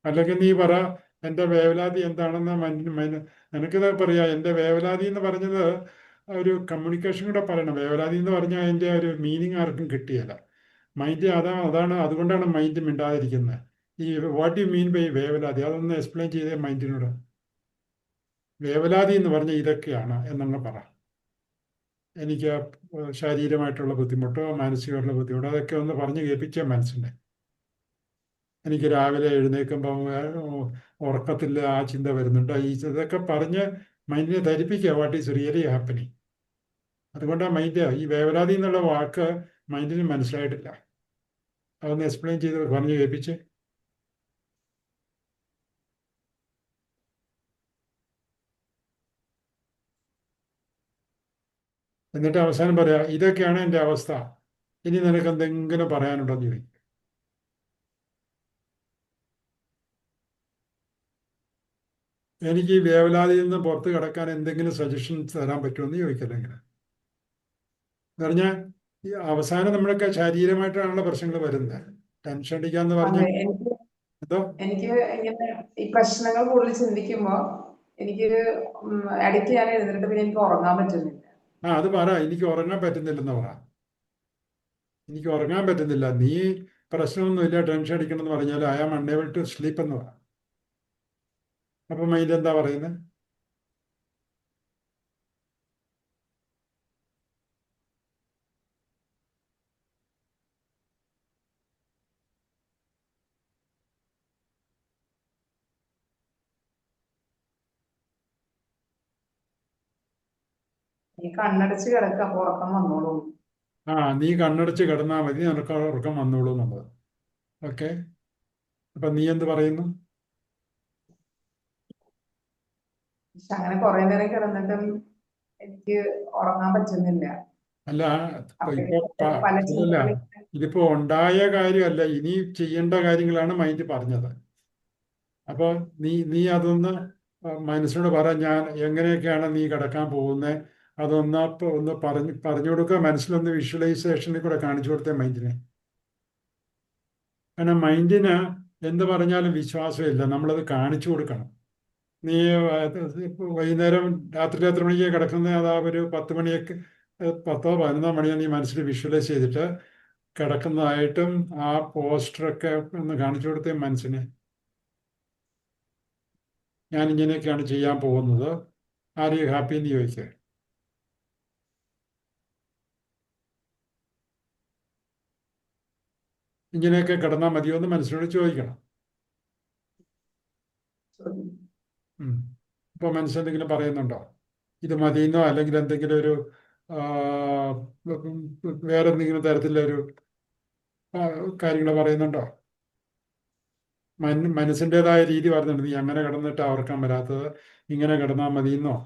അല്ലെങ്കിൽ നീ പറ, എൻ്റെ വേവലാതി എന്താണെന്ന് നിനക്കിത് പറയാ. എൻ്റെ വേവലാതി എന്ന് പറഞ്ഞത് ഒരു കമ്മ്യൂണിക്കേഷൻ കൂടെ പറയണം. വേവലാതി എന്ന് പറഞ്ഞാൽ അതിൻ്റെ ഒരു മീനിങ് ആർക്കും കിട്ടിയല്ല. മൈൻഡ് അതാണ് അതുകൊണ്ടാണ് മൈൻഡ് മിണ്ടാതിരിക്കുന്നത്. ഈ വാട്ട് യു മീൻ ബൈ വേവലാതി അതൊന്ന് എക്സ്പ്ലെയിൻ ചെയ്തേ മൈൻഡിനോട്. വേവലാതി എന്ന് പറഞ്ഞാൽ ഇതൊക്കെയാണ് എന്നങ്ങ് പറ. എനിക്ക് ശാരീരികമായിട്ടുള്ള ബുദ്ധിമുട്ടോ മാനസികമായിട്ടുള്ള ബുദ്ധിമുട്ടോ അതൊക്കെ ഒന്ന് പറഞ്ഞു കേൾപ്പിച്ചേ മനസ്സിനെ. എനിക്ക് രാവിലെ എഴുന്നേൽക്കുമ്പോൾ ഉറക്കത്തിൽ ആ ചിന്ത വരുന്നുണ്ട്, ഇതൊക്കെ പറഞ്ഞ് മൈൻഡിനെ ധരിപ്പിക്കുക വാട്ട് ഈസ് റിയലി ഹാപ്പനിങ്. അതുകൊണ്ടാണ് മൈൻഡ് ഈ വേവലാതി എന്നുള്ള വാക്ക് മൈൻഡിന് മനസ്സിലായിട്ടില്ല. അതൊന്ന് എക്സ്പ്ലെയിൻ ചെയ്ത് പറഞ്ഞു കേൾപ്പിച്ച്. എന്നിട്ട് അവസാനം പറയാ, ഇതൊക്കെയാണ് എൻ്റെ അവസ്ഥ, ഇനി നിനക്ക് എന്തെങ്കിലും പറയാനുണ്ടോ എന്ന് ചോദിക്കും. എനിക്ക് ഈ വേവലാതിയിൽ നിന്ന് പുറത്ത് കിടക്കാൻ എന്തെങ്കിലും സജഷൻസ് തരാൻ പറ്റുമെന്ന് ചോദിക്കല്ലെങ്കിൽ. എന്ന് പറഞ്ഞാൽ ഈ അവസാനം നമ്മളൊക്കെ ശാരീരികമായിട്ടാണല്ലോ പ്രശ്നങ്ങൾ വരുന്നത്. ടെൻഷൻ അടിക്കാന്ന് പറഞ്ഞാൽ അതെ, എനിക്ക് എന്തോ എനിക്ക് ഇങ്ങനെ ഈ പ്രശ്നങ്ങൾ കൂടുതൽ ചിന്തിക്കുമ്പോ എനിക്ക് ഇടയ്ക്ക് ഞാൻ എഴുന്നേറ്റ് പിന്നെ എനിക്ക് ഉറങ്ങാൻ പറ്റുന്നില്ല. അത് പറ, എനിക്ക് ഉറങ്ങാൻ പറ്റുന്നില്ലെന്ന് പറ. എനിക്ക് ഉറങ്ങാൻ പറ്റുന്നില്ല, നീ പ്രശ്നമൊന്നുമില്ല, ടെൻഷൻ അടിക്കണമെന്ന് പറഞ്ഞാൽ I am unable to sleep എന്ന് പറ. അപ്പം മൈൻഡ് എന്താ പറയുന്നത്? ഈ കണ്ണടച്ച് കിടക്കുക, അപ്പൊ ഉറക്കം വന്നോളൂ. നീ കണ്ണടച്ച് കിടന്നാൽ മതി, നിനക്ക് ഉറക്കം വന്നോളൂ എന്നുള്ളത്. ഓക്കെ, അപ്പൊ നീ എന്ത് പറയുന്നു? പക്ഷെ അങ്ങനെ കുറെ നേരം കിടന്നിട്ടും എനിക്ക് ഉറങ്ങാൻ പറ്റുന്നില്ല. അല്ല, ഇപ്പൊ അപ്പോഴേക്കും പല ഇതല്ല, ചിന്തകളും. ഇതിപ്പോ ഉണ്ടായ കാര്യമല്ല, ഇനി ചെയ്യേണ്ട കാര്യങ്ങളാണ് മൈൻഡ് പറഞ്ഞത്. അപ്പൊ നീ അതൊന്ന് മനസ്സിനോട് പറ, ഞാൻ എങ്ങനെയൊക്കെയാണ് നീ കിടക്കാൻ പോകുന്നത്, ഒന്ന് പറഞ്ഞു കൊടുക്കുക. മനസ്സിലൊന്ന് വിഷ്വലൈസേഷനിൽ കൂടെ കാണിച്ചു കൊടുത്തേ മൈൻഡിനെ. കാരണം മൈൻഡിന് എന്ത് പറഞ്ഞാലും വിശ്വാസമില്ല, നമ്മളത് കാണിച്ചു കൊടുക്കണം. നീ വൈകുന്നേരം രാത്രി എത്ര മണിക്ക് കിടക്കുന്നത്, അതാ ഒരു 10 മണിയൊക്കെ 10-11 മണിയാണ് നീ മനസ്സിൽ വിഷ്വലൈസ് ചെയ്തിട്ട് കിടക്കുന്നതായിട്ടും ആ പോസ്റ്ററൊക്കെ ഒന്ന് കാണിച്ചു കൊടുത്തേ മനസ്സിന്. ഞാൻ ഇങ്ങനെയൊക്കെയാണ് ചെയ്യാൻ പോകുന്നത്, ആർ യു ഹാപ്പി എന്ന് ചോദിക്കുക. ഇങ്ങനെയൊക്കെ കിടന്നാൽ മതിയോ എന്ന് മനസ്സിനോട് ചോദിക്കണം. ഇപ്പോൾ മനസ്സെന്തെങ്കിലും പറയുന്നുണ്ടോ? ഇത് മതിയെന്നോ അല്ലെങ്കിൽ എന്തെങ്കിലും ഒരു വേറെ എന്തെങ്കിലും തരത്തിലൊരു കാര്യങ്ങൾ പറയുന്നുണ്ടോ? മനസ്സിൻ്റെതായ രീതി പറയുന്നുണ്ട്, നീ അങ്ങനെ കിടന്നിട്ട് ഓർക്കാൻ വരാത്തത്, ഇങ്ങനെ കിടന്നാൽ മതിയെന്നോ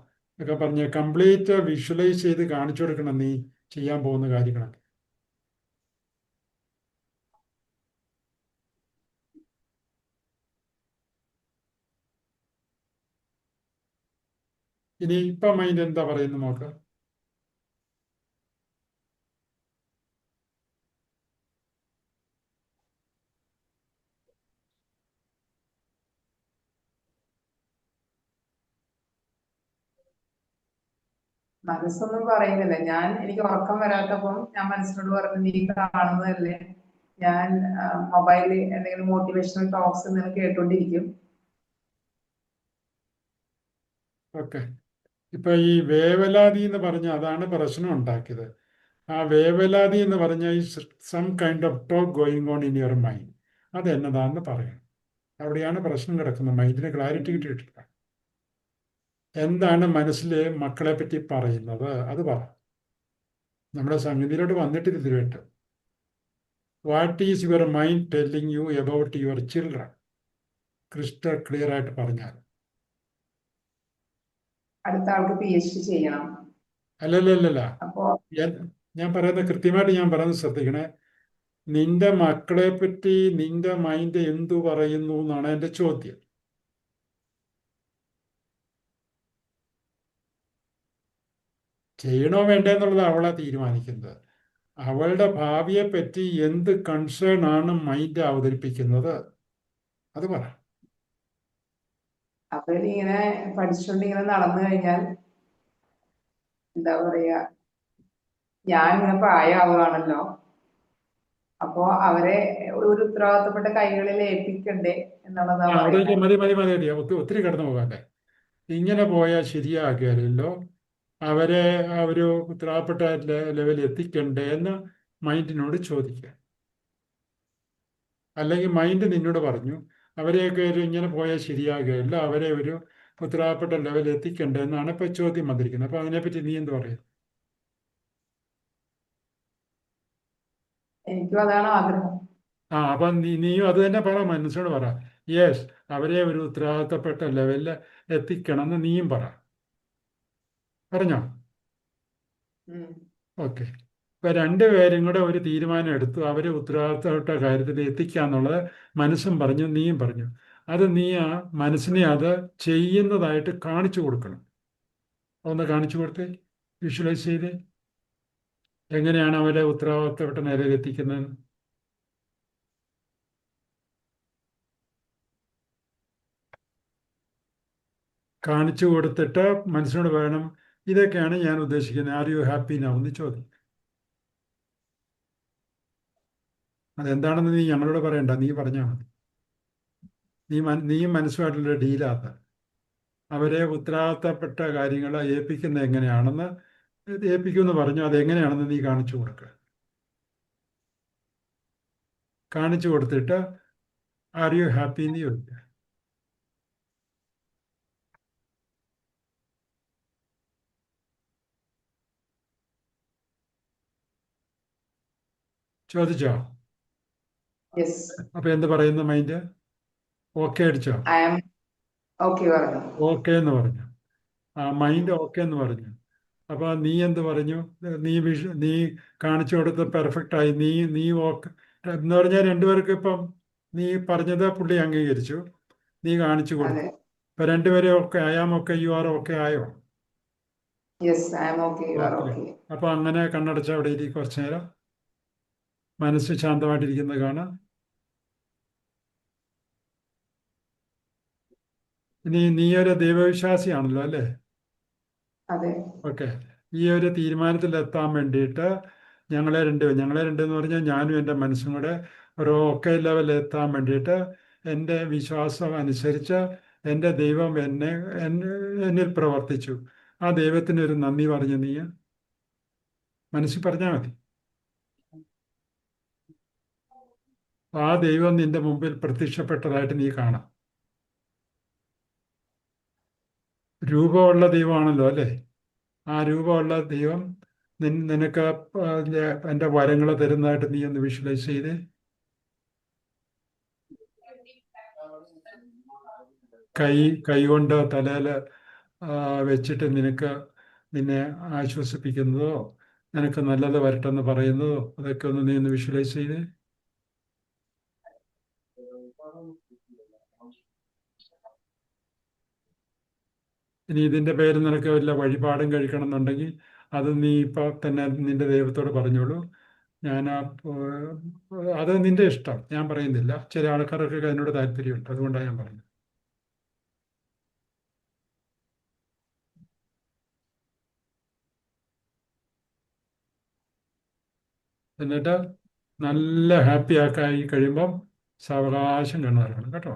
ഒക്കെ പറഞ്ഞ് കംപ്ലീറ്റ് വിഷ്വലൈസ് ചെയ്ത് കാണിച്ചു കൊടുക്കണം നീ ചെയ്യാൻ പോകുന്ന കാര്യങ്ങളൊക്കെ. ഇനി ഇപ്പം മൈൻഡ് എന്താ പറയുന്നത് നോക്ക്. മനസ്സൊന്നും പറയുന്നില്ല. എനിക്ക് ഉറക്കം വരാത്തപ്പം ഞാൻ മനസ്സിനോട് പറഞ്ഞു, നീ കാണുന്നതല്ലേ, ഞാൻ മൊബൈലിൽ എന്തെങ്കിലും മോട്ടിവേഷണൽ ടോക്സ് കേട്ടോണ്ടിരിക്കും. ഓക്കെ, ഇപ്പൊ ഈ വേവലാതി എന്ന് പറഞ്ഞ അതാണ് പ്രശ്നം ഉണ്ടാക്കിയത്. ആ വേവലാതി എന്ന് പറഞ്ഞ ഈ some kind of talk going on in your mind, അത് എന്നതാന്ന് പറയണം. അവിടെയാണ് പ്രശ്നം കിടക്കുന്നത്. മൈൻഡിന് ക്ലാരിറ്റി കിട്ടിയിട്ടില്ല. എന്താണ് മനസ്സിൽ മക്കളെ പറ്റി പറയുന്നത് അത് പറ. നമ്മുടെ സംഗതിയിലോട്ട് വന്നിട്ടില്ല ഇതുവരെയായിട്ട്. What is your mind telling you about your children? Crystal clear ആയിട്ട് പറഞ്ഞാൽ. അടുത്ത ആൾക്ക് PhD ചെയ്യണം. അല്ലല്ലല്ല, അപ്പോ ഞാൻ പറയുന്നത് കൃത്യമായിട്ട് ഞാൻ പറയുന്നത് ശ്രദ്ധിക്കണേ. നിന്റെ മക്കളെ പറ്റി നിന്റെ മൈൻഡ് എന്തു പറയുന്നു എന്നാണ് എൻ്റെ ചോദ്യം. ചെയ്യണോ വേണ്ടേ എന്നുള്ളത് അവളെ തീരുമാനിക്കുന്നത്. അവളുടെ ഭാവിയെ പറ്റി എന്ത് കൺസേൺ ആണ് മൈൻഡ് അവതരിപ്പിക്കുന്നത് അത് പറ. അവരിങ്ങനെ പഠിച്ചുകൊണ്ട് ഇങ്ങനെ നടന്നു കഴിഞ്ഞാൽ എന്താ പറയാ, ഞാൻ ഇങ്ങനെ പ്രായമാവുകയാണല്ലോ, അപ്പോ അവരെ ഒരു ഉത്തരവാദിത്തപ്പെട്ട കൈകളിൽ ഏൽപ്പിക്കണ്ടേ എന്നുള്ളതാ അവിടെ പറയുന്നത്. മതി മതി മതി മതി, ഒത്തിരി കടന്നു പോകാല്ലേ. ഇങ്ങനെ പോയാൽ ശരിയാകില്ലല്ലോ. അവരെ ആ ഒരു ഉത്തരവാദപ്പെട്ട ലെവലിൽ എത്തിക്കണ്ടേ എന്ന് മൈൻഡിനോട് ചോദിക്കുക. അല്ലെങ്കിൽ മൈൻഡ് നിന്നോട് പറഞ്ഞു അവരെയൊക്കെ ഇങ്ങനെ പോയാൽ ശരിയാകുകയില്ല, അവരെ ഒരു ഉത്തരവാദപ്പെട്ട ലെവലിൽ എത്തിക്കണ്ടേ എന്നാണ് ഇപ്പൊ ചോദ്യം വന്നിരിക്കുന്നത്. അപ്പൊ അതിനെപ്പറ്റി നീ എന്ത് പറയും? എനിക്കും അതാണ് ആഗ്രഹം. അപ്പൊ നീയും അത് തന്നെ പറ, മനസ്സോട് പറ. യെസ്, അവരെ ഒരു ഉത്തരവാദിത്തപ്പെട്ട ലെവലിൽ എത്തിക്കണം എന്ന് നീയും പറ. പറഞ്ഞോ? ഉം. ഓക്കെ. ഇപ്പൊ രണ്ടുപേരും കൂടെ ഒരു തീരുമാനം എടുത്തു, അവരെ ഉത്തരവാദിത്തപ്പെട്ട കാര്യത്തിൽ എത്തിക്കാന്നുള്ളത് മനസ്സും പറഞ്ഞു നീയും പറഞ്ഞു. അത് നീ ആ മനസ്സിനെ അത് ചെയ്യുന്നതായിട്ട് കാണിച്ചു കൊടുക്കണം. ഒന്ന് കാണിച്ചു കൊടുത്തേ, വിഷ്വലൈസ് ചെയ്തേ, എങ്ങനെയാണ് അവരെ ഉത്തരവാദിത്തപ്പെട്ട നിലയിൽ എത്തിക്കുന്നത്. കാണിച്ചു കൊടുത്തിട്ട് മനസ്സിനോട് പറയണം, ഇതൊക്കെയാണ് ഞാൻ ഉദ്ദേശിക്കുന്നത്, ആർ യു ഹാപ്പി നൗ എന്ന് ചോദിക്കും. അതെന്താണെന്ന് നീ ഞങ്ങളോട് പറയണ്ട, നീ പറഞ്ഞാൽ മതി. നീയും മനസ്സുമായിട്ടുള്ള ഡീലാത്ത അവരെ ഉത്തരവാദിത്തപ്പെട്ട കാര്യങ്ങൾ ഏൽപ്പിക്കുന്നത് എങ്ങനെയാണെന്ന് ഏൽപ്പിക്കുമെന്ന് പറഞ്ഞു, അതെങ്ങനെയാണെന്ന് നീ കാണിച്ചു കൊടുക്കുക. കാണിച്ചു കൊടുത്തിട്ട് ആർ യു ഹാപ്പി എന്ന് ചോദിക്കുക. ചോദിച്ചോ? യെസ്, അപ്പൊ എന്ത് പറയുന്നു മൈൻഡ്? ഓക്കെ അടിച്ചോ? ഐ ആം ഓക്കെ പറഞ്ഞു. ഓക്കെ എന്ന് പറഞ്ഞു. മൈൻഡ് ഓക്കെ എന്ന് പറഞ്ഞു. അപ്പൊ നീ എന്ത് പറഞ്ഞു? നീ കാണിച്ചു കൊടുത്ത് പെർഫെക്റ്റ് ആയി. നീ നീ ഓക്കെ എന്ന് പറഞ്ഞാൽ രണ്ടുപേർക്ക് ഇപ്പം നീ പറഞ്ഞത് പുള്ളി അംഗീകരിച്ചു, നീ കാണിച്ചു അതെ, കൊടുത്തു. ഇപ്പൊ രണ്ടുപേരും okay, I am okay, you are okay ആയോ? Yes, I am okay, you are okay. Okay. അപ്പൊ അങ്ങനെ കണ്ണടച്ച അവിടെ ഇരി, കുറച്ചു നേരം മനസ്സ് ശാന്തമായിട്ടിരിക്കുന്നത് കാണാം. ഇനി നീ ഒരു ദൈവവിശ്വാസിയാണല്ലോ അല്ലേ? അതെ, ഓക്കെ. ഈ ഒരു തീരുമാനത്തിലെത്താൻ വേണ്ടിയിട്ട് ഞങ്ങളെ രണ്ടെന്ന് പറഞ്ഞാൽ ഞാനും എൻ്റെ മനസ്സും കൂടെ ഒരു ഓക്കെ ലെവലിൽ എത്താൻ വേണ്ടിയിട്ട് എൻ്റെ വിശ്വാസം അനുസരിച്ച് എൻ്റെ ദൈവം എന്നിൽ പ്രവർത്തിച്ചു. ആ ദൈവത്തിന് ഒരു നന്ദി പറഞ്ഞ് നീ മനസ്സിൽ പറഞ്ഞാൽ മതി. ആ ദൈവം നിന്റെ മുമ്പിൽ പ്രത്യക്ഷപ്പെട്ടതായിട്ട് നീ കാണാം. രൂപമുള്ള ദൈവമാണല്ലോ അല്ലേ? ആ രൂപമുള്ള ദൈവം നിനക്ക് എൻ്റെ വരങ്ങൾ തരുന്നതായിട്ട് നീ ഒന്ന് വിഷ്വലൈസ് ചെയ്ത് കൈ കൊണ്ട് തലയിൽ വെച്ചിട്ട് നിന്നെ ആശ്വസിപ്പിക്കുന്നതോ നിനക്ക് നല്ലത് വരട്ടെന്ന് പറയുന്നതോ അതൊക്കെ ഒന്ന് നീ ഒന്ന് വിഷ്വലൈസ് ചെയ്ത്. ഇനി ഇതിൻ്റെ പേര് നിനക്ക് വല്ല വഴിപാടും കഴിക്കണം എന്നുണ്ടെങ്കിൽ അത് നീ ഇപ്പം തന്നെ നിന്റെ ദൈവത്തോട് പറഞ്ഞോളൂ. ഞാൻ അത് നിന്റെ ഇഷ്ടം, ഞാൻ പറയുന്നില്ല. ചില ആൾക്കാർക്കൊക്കെ അതിനോട് താല്പര്യമുണ്ട്, അതുകൊണ്ടാണ് ഞാൻ പറഞ്ഞത്. എന്നിട്ട് നല്ല ഹാപ്പി ആക്കായി കഴിയുമ്പം സാവകാശം കണ്ണുറക്കണം കേട്ടോ.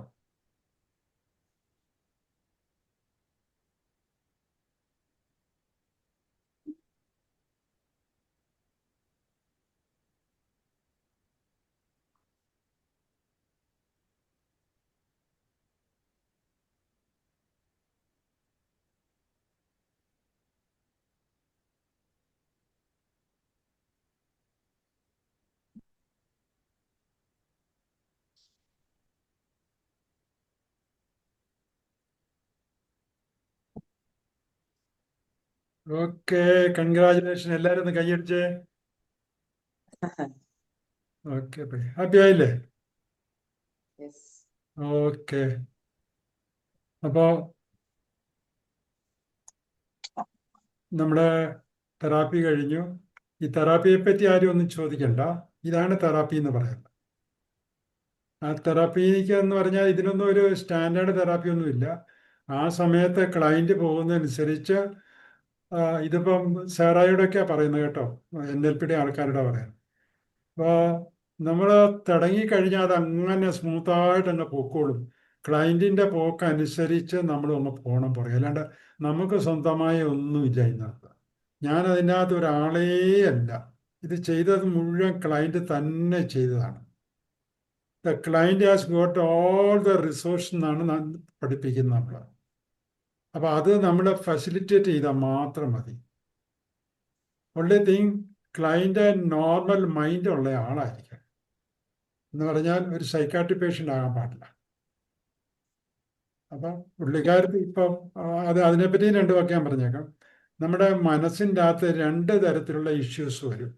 Okay, congratulation. എല്ലാവരും ഒന്ന് കൈയടിച്ചേ. ഓക്കെ, ഹാപ്പി ആയില്ലേ? യെസ്. ഓക്കെ. അപ്പോൾ നമ്മുടെ തെറാപ്പി കഴിഞ്ഞു. ഈ തെറാപ്പിയെ പറ്റി ആരും ഒന്നും ചോദിക്കണ്ട. ഇതാണ് തെറാപ്പി എന്ന് പറയുന്നത്. ആ തെറാപ്പിക്ക് എന്ന് പറഞ്ഞാൽ ഇതിനൊന്നും ഒരു സ്റ്റാൻഡേർഡ് തെറാപ്പി ഒന്നുമില്ല. ആ സമയത്ത് ക്ലയന്റ് പോകുന്നതനുസരിച്ച് ഇതിപ്പം സാറായോടൊക്കെയാണ് പറയുന്നത് കേട്ടോ, NLPയുടെ ആൾക്കാരുടെ പറയുന്നത്. അപ്പോൾ നമ്മൾ തുടങ്ങിക്കഴിഞ്ഞാൽ അത് അങ്ങനെ സ്മൂത്തായിട്ട് അങ്ങ് പൊക്കോളും. ക്ലയൻറ്റിൻ്റെ പോക്കനുസരിച്ച് നമ്മൾ ഒന്ന് പോകണം പുറകെ, അല്ലാണ്ട് നമുക്ക് സ്വന്തമായി ഒന്നുമില്ല ഇതിനകത്ത്. ഞാൻ അതിനകത്ത് ഒരാളേ അല്ല. ഇത് ചെയ്തത് മുഴുവൻ ക്ലയൻറ്റ് തന്നെ ചെയ്തതാണ്. The client has got all the resource എന്നാണ് പഠിപ്പിക്കുന്നത് നമ്മൾ. അപ്പോൾ അത് നമ്മൾ ഫെസിലിറ്റേറ്റ് ചെയ്താൽ മാത്രം മതി. Only thing, client normal mind ഉള്ള ആളായിരിക്കും. എന്ന് പറഞ്ഞാൽ ഒരു സൈക്കാട്രി പേഷ്യൻ്റ് ആകാൻ പാടില്ല. അപ്പം പുള്ളിക്കാരത്ത് ഇപ്പം അതിനെപ്പറ്റി രണ്ടു വാക്ക് ഞാൻ പറഞ്ഞേക്കാം. നമ്മുടെ മനസ്സിൻ്റെ അകത്ത് രണ്ട് തരത്തിലുള്ള ഇഷ്യൂസ് വരും.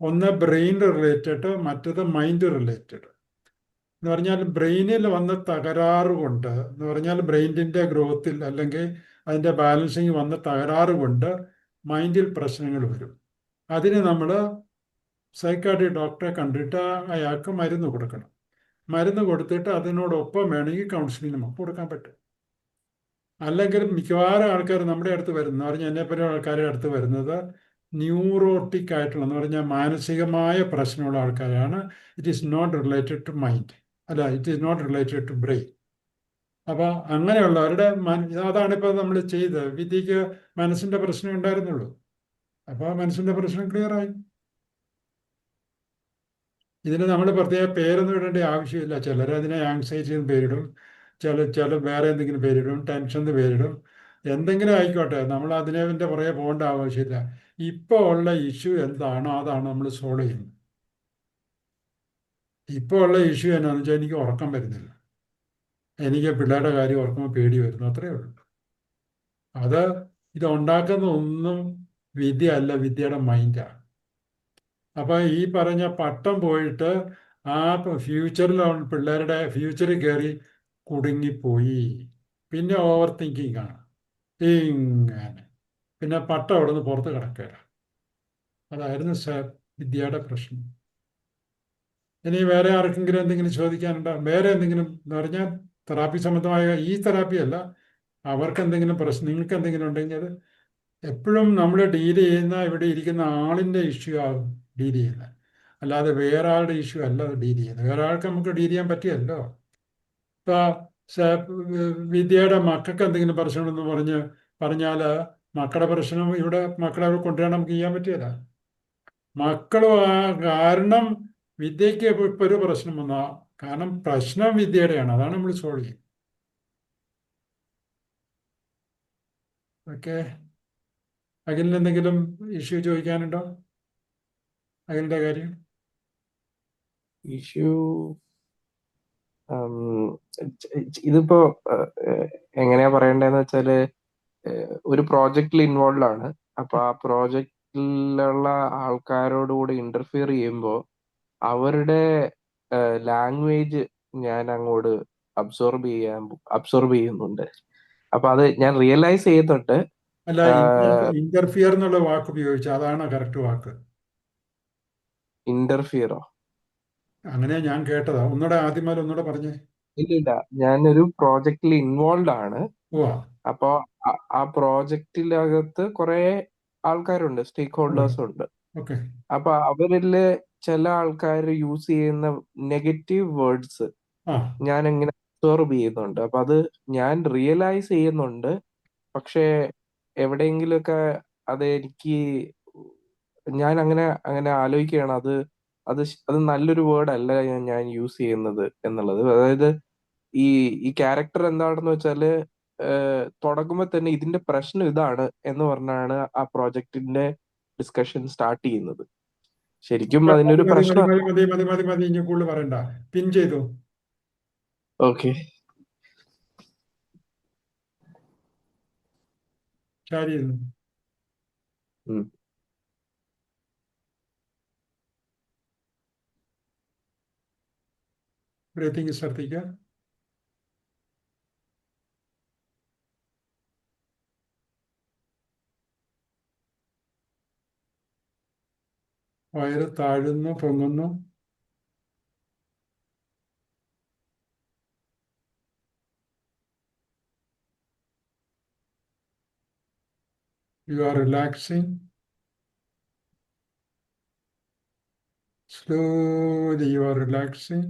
ഒന്ന് ബ്രെയിൻ റിലേറ്റഡ്, മറ്റത് മൈൻഡ് റിലേറ്റഡ്. എന്ന് പറഞ്ഞാൽ ബ്രെയിനിൽ വന്ന് തകരാറ് കൊണ്ട്, എന്ന് പറഞ്ഞാൽ ബ്രെയിനിൻ്റെ ഗ്രോത്തിൽ അല്ലെങ്കിൽ അതിൻ്റെ ബാലൻസിങ് വന്ന് തകരാറ് കൊണ്ട് മൈൻഡിൽ പ്രശ്നങ്ങൾ വരും. അതിന് നമ്മൾ സൈക്കാട്രി ഡോക്ടറെ കണ്ടിട്ട് അയാൾക്ക് മരുന്ന് കൊടുക്കണം. മരുന്ന് കൊടുത്തിട്ട് അതിനോടൊപ്പം വേണമെങ്കിൽ കൗൺസിലിംഗ് നമുക്ക് കൊടുക്കാൻ പറ്റും. അല്ലെങ്കിൽ മിക്കവാറും ആൾക്കാർ നമ്മുടെ അടുത്ത് വരുന്ന പറഞ്ഞാൽ എന്നെപ്പറ്റി ആൾക്കാരുടെ അടുത്ത് വരുന്നത് ന്യൂറോട്ടിക് ആയിട്ടുള്ള, എന്ന് പറഞ്ഞാൽ മാനസികമായ പ്രശ്നമുള്ള ആൾക്കാരാണ്. It is not related to mind, അല്ല, it is not related to brain. അപ്പോൾ അങ്ങനെയുള്ളവരുടെ അതാണിപ്പോൾ നമ്മൾ ചെയ്തത്. വിദ്യക്ക് മനസ്സിൻ്റെ പ്രശ്നം ഉണ്ടായിരുന്നുള്ളൂ. അപ്പോൾ മനസ്സിൻ്റെ പ്രശ്നം ക്ലിയറായി. ഇതിന് നമ്മൾ പ്രത്യേക പേരൊന്നും ഇടേണ്ട ആവശ്യമില്ല. ചിലർ അതിനെ ആങ്സൈറ്റി എന്ന് പേരിടും, ചില വേറെ എന്തെങ്കിലും പേരിടും, ടെൻഷൻ എന്ന് പേരിടും. എന്തെങ്കിലും ആയിക്കോട്ടെ, നമ്മൾ അതിനെ പുറകെ പോകേണ്ട ആവശ്യമില്ല. ഇപ്പോൾ ഉള്ള ഇഷ്യൂ എന്താണോ അതാണ് നമ്മൾ സോൾവ് ചെയ്യുന്നത്. ഇപ്പോൾ ഉള്ള ഇഷ്യൂ എന്നാന്ന് വെച്ചാൽ എനിക്ക് ഉറക്കം വരുന്നില്ല, എനിക്ക് പിള്ളേരുടെ കാര്യം ഓർക്കുമ്പോൾ പേടി വരുന്നു, അത്രയേ ഉള്ളൂ. അത് ഇത് ഉണ്ടാക്കുന്ന ഒന്നും വിദ്യ അല്ല, വിദ്യയുടെ മൈൻഡാണ്. അപ്പം ഈ പറഞ്ഞ പട്ടം പോയിട്ട് ആ ഫ്യൂച്ചറിൽ പിള്ളേരുടെ ഫ്യൂച്ചറിൽ കയറി കുടുങ്ങിപ്പോയി. പിന്നെ ഓവർ തിങ്കിങ് ആണ് ഇങ്ങനെ. പിന്നെ പട്ടം അവിടെ നിന്ന് പുറത്ത് കിടക്കുകയില്ല. അതായിരുന്നു വിദ്യയുടെ പ്രശ്നം. ഇനി വേറെ ആർക്കെങ്കിലും എന്തെങ്കിലും ചോദിക്കാനുണ്ടോ? വേറെ എന്തെങ്കിലും എന്ന് പറഞ്ഞാൽ തെറാപ്പി സംബന്ധമായ ഈ തെറാപ്പി അല്ല, അവർക്ക് എന്തെങ്കിലും പ്രശ്നം, നിങ്ങൾക്ക് എന്തെങ്കിലും ഉണ്ടെങ്കിൽ അത് എപ്പോഴും നമ്മൾ ഡീൽ ചെയ്യുന്ന ഇവിടെ ഇരിക്കുന്ന ആളിൻ്റെ ഇഷ്യൂ ആകും ഡീൽ ചെയ്യുന്നത്, അല്ലാതെ വേറെ ആളുടെ ഇഷ്യൂ അല്ല ഡീൽ ചെയ്യുന്നത്. വേറെ ആൾക്ക് നമുക്ക് ഡീൽ ചെയ്യാൻ പറ്റിയല്ലോ. ഇപ്പം വിദ്യയുടെ മക്കൾക്ക് എന്തെങ്കിലും പ്രശ്നമെന്ന് പറഞ്ഞാൽ മക്കളുടെ പ്രശ്നം ഇവിടെ മക്കളെ കൊണ്ടുവരാൻ നമുക്ക് ചെയ്യാൻ പറ്റിയല്ല. മക്കളും കാരണം വിദ്യക്ക് ഇപ്പൊ ഒരു പ്രശ്നം വന്നാ കാരണം പ്രശ്നം വിദ്യയുടെയാണ്, അതാണ് നമ്മൾ സോൾവ് ചെയ്യുന്നത്. ഓക്കെ, അഖിലിന് എന്തെങ്കിലും ഇഷ്യൂ ചോദിക്കാനുണ്ടോ? അഖിലിന്റെ കാര്യം ഇഷ്യൂ ഇതിപ്പോ എങ്ങനെയാ പറയണ്ടതെന്ന് വെച്ചാല് ഒരു പ്രോജക്റ്റിൽ ഇൻവോൾവ് ആണ്. അപ്പൊ ആ പ്രോജക്റ്റിലുള്ള ആൾക്കാരോട് കൂടെ ഇന്റർഫിയർ ചെയ്യുമ്പോൾ അവരുടെ ലാംഗ്വേജ് ഞാൻ അങ്ങോട്ട് അബ്സോർബ് ചെയ്യുന്നുണ്ട്. അപ്പൊ അത് ഞാൻ റിയലൈസ് ചെയ്യുന്നുണ്ട്. അല്ല, ഇന്റർഫിയർ എന്നുള്ള വാക്ക് ഉപയോഗിച്ചു, അതാണ് കറക്റ്റ് വാക്ക്. ഇന്റർഫിയറോ? അങ്ങനെയാ ഞാൻ കേട്ടതാ. ഒന്നുകൂടെ പറഞ്ഞേ. ഇല്ലില്ല, ഞാനൊരു പ്രോജക്റ്റിൽ ഇൻവോൾവ് ആണ്. ഓ, അപ്പോ ആ പ്രോജക്റ്റിനകത്ത് കുറെ ആൾക്കാരുണ്ട്, സ്റ്റേക്ക് ഹോൾഡേഴ്സ് ഉണ്ട്. ഓക്കെ. അപ്പൊ അവരില് ചില ആൾക്കാർ യൂസ് ചെയ്യുന്ന നെഗറ്റീവ് വേർഡ്സ് ആ, ഞാൻ ഇങ്ങനെ അബ്സോർബ് ചെയ്യുന്നുണ്ട്. അപ്പൊ അത് ഞാൻ റിയലൈസ് ചെയ്യുന്നുണ്ട്. പക്ഷെ എവിടെയെങ്കിലുമൊക്കെ അത് എനിക്ക് ഞാൻ അങ്ങനെ അങ്ങനെ ആലോചിക്കുകയാണ്, അത് നല്ലൊരു വേർഡ് അല്ല ഞാൻ യൂസ് ചെയ്യുന്നത് എന്നുള്ളത്. അതായത് ഈ ഈ ക്യാരക്ടർ എന്താണെന്ന് വെച്ചാല് തുടങ്ങുമ്പോൾ തന്നെ ഇതിന്റെ പ്രശ്നം ഇതാണ് എന്ന് പറഞ്ഞാണ് ആ പ്രോജക്റ്റിന്റെ ഡിസ്കഷൻ സ്റ്റാർട്ട് ചെയ്യുന്നത്. ശരിക്കും മതി അതിനൊരു മതി മതി പ്രശ്നം. മതി മതി മതി മതി മതി ഇനി കൂടുതൽ പറയണ്ട. പിൻ ചെയ്തു. ഓക്കെ. ശരി. ഉം. ബ്രീത്തിങ് ശ്രദ്ധിക്കുക. വയറ് താഴുന്നു, പൊങ്ങുന്നു. You are relaxing. Slowly you are relaxing.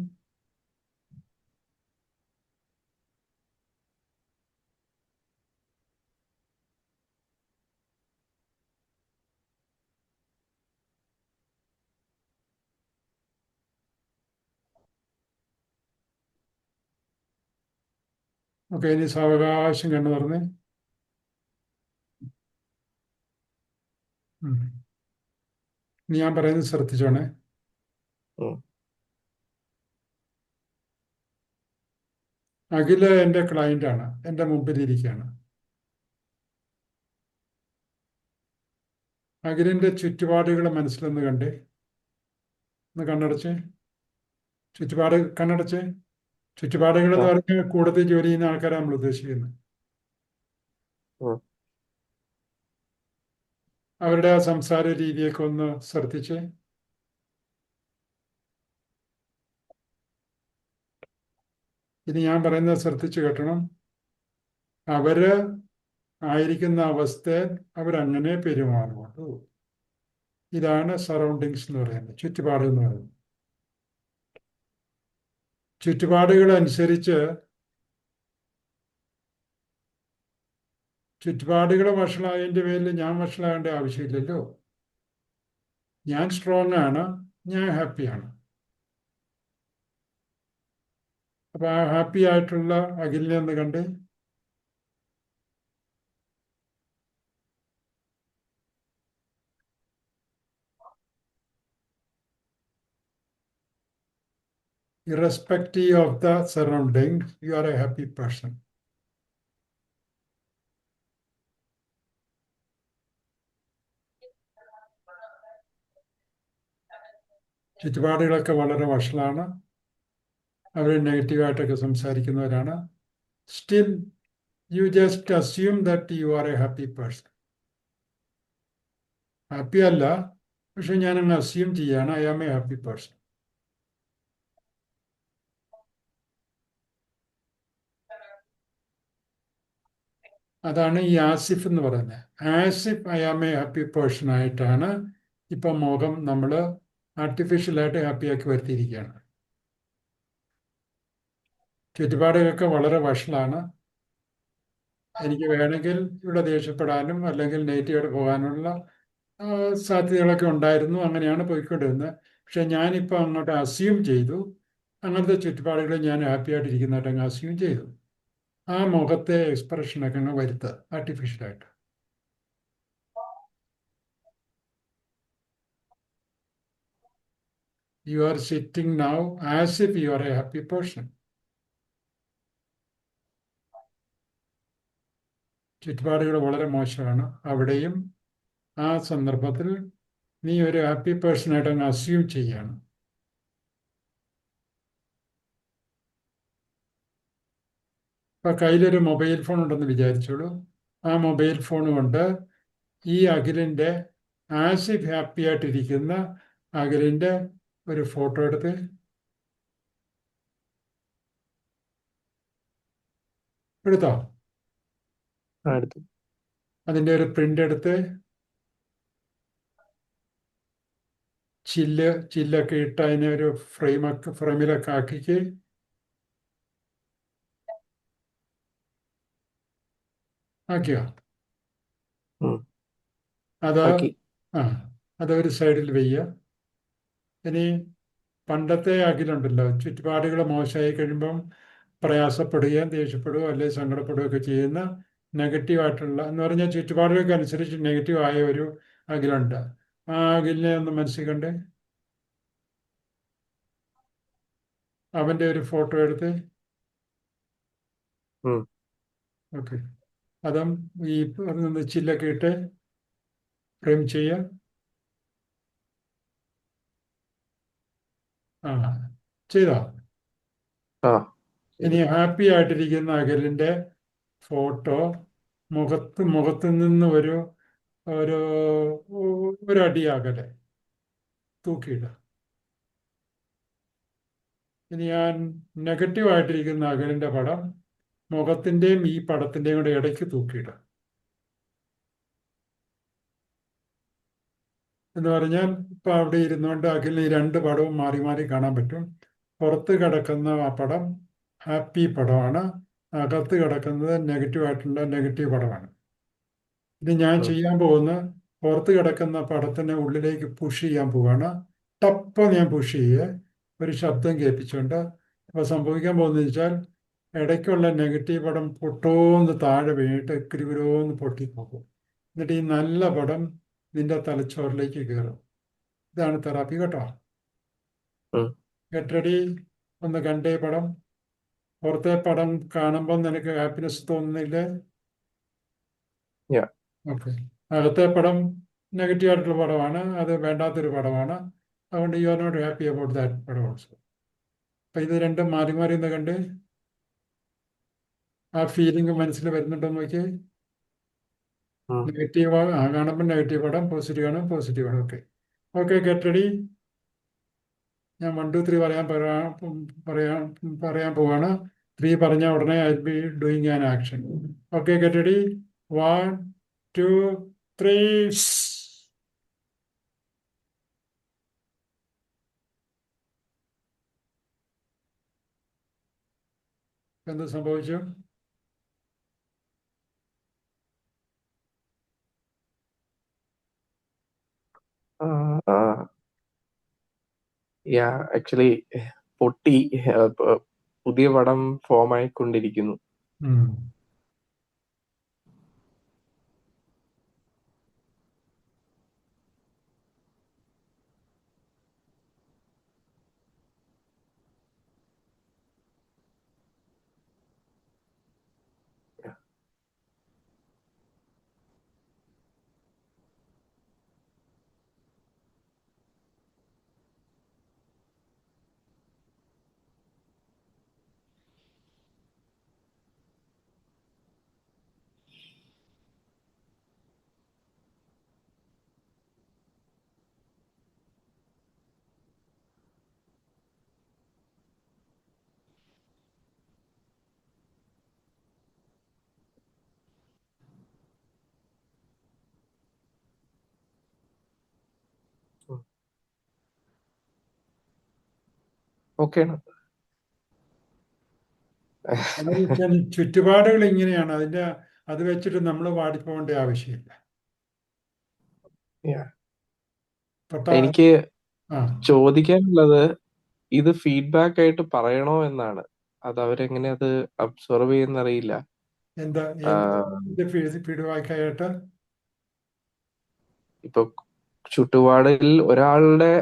Okay, ഇനി സാവകാശം കണ്ണു തുറന്നേ. ഇനി ഞാൻ പറയുന്നത് ശ്രദ്ധിച്ചോണേ. ഉം. അഖില് എൻ്റെ ക്ലയൻ്റാണ്, എൻ്റെ മുമ്പിലിരിക്കുകയാണ്. അഖിലിൻ്റെ ചുറ്റുപാടുകൾ മനസ്സിലൊന്ന് കണ്ടേ. ഒന്ന് കണ്ണടച്ചേ. ചുറ്റുപാട് കണ്ണടച്ചേ. ചുറ്റുപാടുകൾ എന്ന് പറഞ്ഞാൽ കൂടുതൽ ജോലി ചെയ്യുന്ന ആൾക്കാരാണ് നമ്മൾ ഉദ്ദേശിക്കുന്നത്. ഉം. അവരുടെ ആ സംസാര രീതിയൊക്കെ ഒന്ന് ശ്രദ്ധിച്ചേ. ഇനി ഞാൻ പറയുന്നത് ശ്രദ്ധിച്ചു കേട്ടണം. അവര് ആയിരിക്കുന്ന അവസ്ഥയിൽ അവരങ്ങനെ പെരുമാറുള്ളൂ. ഇതാണ് സറൗണ്ടിങ്സ് എന്ന് പറയുന്നത്, ചുറ്റുപാട് എന്ന് പറയുന്നത്. ചുറ്റുപാടുകൾ അനുസരിച്ച് ചുറ്റുപാടുകൾ വഷളായതിൻ്റെ പേരിൽ ഞാൻ വഷളാകേണ്ട ആവശ്യമില്ലല്ലോ. ഞാൻ സ്ട്രോങ് ആണ്, ഞാൻ ഹാപ്പിയാണ്. അപ്പൊ ആ ഹാപ്പി ആയിട്ടുള്ള അഖിലിനെ ഒന്ന് കണ്ട്. Irrespective of the surroundings, you are a happy person. ചുറ്റുപാടുകളൊക്കെ വളരെ വഷളാണ്, അവർ നെഗറ്റീവായിട്ടൊക്കെ സംസാരിക്കുന്നവരാണ്. Still you just assume that you are a happy person. Happy അല്ല, പക്ഷെ ഞാനങ്ങ് അസ്യൂം ചെയ്യാണ് I am a happy person. അതാണ് ഈ ആസിഫ് എന്ന് പറയുന്നത്. As if I am a happy person ആയിട്ടാണ് ഇപ്പം മുഖം നമ്മൾ ആർട്ടിഫിഷ്യലായിട്ട് ഹാപ്പിയാക്കി വരുത്തിയിരിക്കുകയാണ്. ചുറ്റുപാടുകളൊക്കെ വളരെ വഷളാണ്. എനിക്ക് വേണമെങ്കിൽ ഇവിടെ ദേഷ്യപ്പെടാനും അല്ലെങ്കിൽ നെഗറ്റീവായിട്ട് പോകാനുള്ള സാധ്യതകളൊക്കെ ഉണ്ടായിരുന്നു. അങ്ങനെയാണ് പോയിക്കൊണ്ടിരുന്നത്. പക്ഷെ ഞാനിപ്പോൾ അങ്ങോട്ട് അസ്യൂം ചെയ്തു, അങ്ങനത്തെ ചുറ്റുപാടുകൾ ഞാൻ ഹാപ്പി ആയിട്ടിരിക്കുന്നതായിട്ട് അങ്ങ് അസ്യൂം ചെയ്തു. ആ മുഖത്തെ എക്സ്പ്രഷനൊക്കെ അങ്ങ് വരുത്തുക ആർട്ടിഫിഷ്യലായിട്ട്. You are sitting now as if you are a happy person. ചുറ്റുപാടുകൾ വളരെ മോശമാണ്. അവിടെയും ആ സന്ദർഭത്തിൽ നീ ഒരു ഹാപ്പി പേഴ്സണായിട്ട് അങ്ങ് അസ്യൂം ചെയ്യാണ്. ഇപ്പൊ കയ്യിലൊരു മൊബൈൽ ഫോൺ ഉണ്ടെന്ന് വിചാരിച്ചോളൂ. ആ മൊബൈൽ ഫോൺ കൊണ്ട് ഈ അഖിലിൻ്റെ ആസിഫ് ഹാപ്പി ആയിട്ടിരിക്കുന്ന അഖിലിൻ്റെ ഒരു ഫോട്ടോ എടുത്ത് എടുത്തോ. അടുത്ത് അതിൻ്റെ ഒരു പ്രിന്റ് എടുത്ത് ചില്ലൊക്കെ ഇട്ട് അതിനെ ഒരു ഫ്രെയിമിലൊക്കെ ആക്കിക്ക് ആക്കിയോ. ഉം. അത് ആക്കി. അതൊരു സൈഡിൽ വെയ്യുക. ഇനി പണ്ടത്തെ അഖിലുണ്ടല്ലോ, ചുറ്റുപാടുകൾ മോശമായി കഴിയുമ്പം പ്രയാസപ്പെടുകയും ദേഷ്യപ്പെടുകയോ അല്ലെങ്കിൽ സങ്കടപ്പെടുകയൊക്കെ ചെയ്യുന്ന നെഗറ്റീവായിട്ടുള്ള എന്ന് പറഞ്ഞാൽ ചുറ്റുപാടുകൾക്ക് അനുസരിച്ച് നെഗറ്റീവ് ആയ ഒരു അഖിലുണ്ട്. ആ അഖിലിനെ ഒന്ന് മനസ്സിൽ കണ്ട് അവൻ്റെ ഒരു ഫോട്ടോ എടുത്ത് ഓക്കെ അതും ഈ ചില്ലൊക്കെ ഇട്ട് ഫ്രെയിം ചെയ്യുക. ആ, ചെയ്തോ? ആ ഇനി ശരി. ഹാപ്പി ആയിട്ടിരിക്കുന്ന അഖിലിൻ്റെ ഫോട്ടോ മുഖത്ത് നിന്ന് ഒരു ഒരടി അകലെ തൂക്കിയിടുക. ഇനി ഞാൻ നെഗറ്റീവ് ആയിട്ടിരിക്കുന്ന അഖിലിൻ്റെ പടം മുഖത്തിൻ്റെയും ഈ പടത്തിൻ്റെയും കൂടെ ഇടയ്ക്ക് തൂക്കിയിടുക. എന്ന് പറഞ്ഞാൽ ഇപ്പം അവിടെ ഇരുന്നുകൊണ്ട് അഖിലിന് ഈ രണ്ട് പടവും മാറി മാറി കാണാൻ പറ്റും. പുറത്ത് കിടക്കുന്ന ആ പടം ഹാപ്പി പടമാണ്, അകത്ത് കിടക്കുന്നത് നെഗറ്റീവ് നെഗറ്റീവ് പടമാണ്. ഇത് ഞാൻ ഉം. ചെയ്യാൻ പോകുന്ന പുറത്ത് കിടക്കുന്ന പടത്തിനെ ഉള്ളിലേക്ക് പുഷ് ചെയ്യാൻ പോവാണ്. ടപ്പ് ഞാൻ പുഷ് ചെയ്യുക, ഒരു ശബ്ദം കേൾപ്പിച്ചുകൊണ്ട്. അപ്പോൾ സംഭവിക്കാൻ പോകുന്നത് വെച്ചാൽ ഇടയ്ക്കുള്ള നെഗറ്റീവ് പടം പൊട്ടോന്ന് താഴെ വീണിട്ട് കിരുകിരോന്ന് പൊട്ടിപ്പോകും. എന്നിട്ട് ഈ നല്ല പടം നിന്റെ തലച്ചോറിലേക്ക് കയറും. ഇതാണ് തെറാപ്പി കേട്ടോ. ഉം. Get ready. ഒന്ന് കണ്ടേ പടം. പുറത്തെ പടം കാണുമ്പോൾ നിനക്ക് ഹാപ്പിനെസ് തോന്നുന്നില്ലേ? Yeah. ഓക്കെ. അകത്തെ പടം നെഗറ്റീവ് ആയിട്ടുള്ള പടമാണ്, അത് വേണ്ടാത്തൊരു പടമാണ്. അതുകൊണ്ട് you are not happy about that പടം ഓൾസോ. അപ്പം ഇത് രണ്ടും മാറി മാറി ഒന്ന് കണ്ട് ആ ഫീലിംഗ് മനസ്സിൽ വരുന്നുണ്ടോ നോക്കി. ഉം. നെഗറ്റീവ് കാണുമ്പോൾ നെഗറ്റീവ് പടം, പോസിറ്റീവ് ആണ് പോസിറ്റീവ് ആണ്. Okay okay get ready. ഞാൻ 1 2 3 പറയാൻ പോവാണ്. 3 പറഞ്ഞ ഉടനെ I be doing an action. Okay get ready. 1 2 3. എന്ത് സംഭവിച്ചു? ആക്ച്വലി പൊട്ടി. പുതിയ പടം ഫോം ആയിക്കൊണ്ടിരിക്കുന്നു. ഉം. ഓക്കെ. ചുറ്റുപാടുകൾ ഇങ്ങനെയാണ്. അത് വെച്ചിട്ട് നമ്മൾ പാടിപ്പോകേണ്ട ആവശ്യമില്ല. എനിക്ക് ആ, ചോദിക്കാനുള്ളത് ഇത് ഫീഡ്ബാക്ക് ആയിട്ട് പറയണോ എന്നാണ്. അത് അവരെങ്ങനെ അത് അബ്സോർവ് ചെയ്യുന്നറിയില്ല. എന്താ ഫീഡ്ബാക്ക് ആയിട്ട്? ഇപ്പൊ ചുറ്റുപാടിൽ ഒരാളുടെ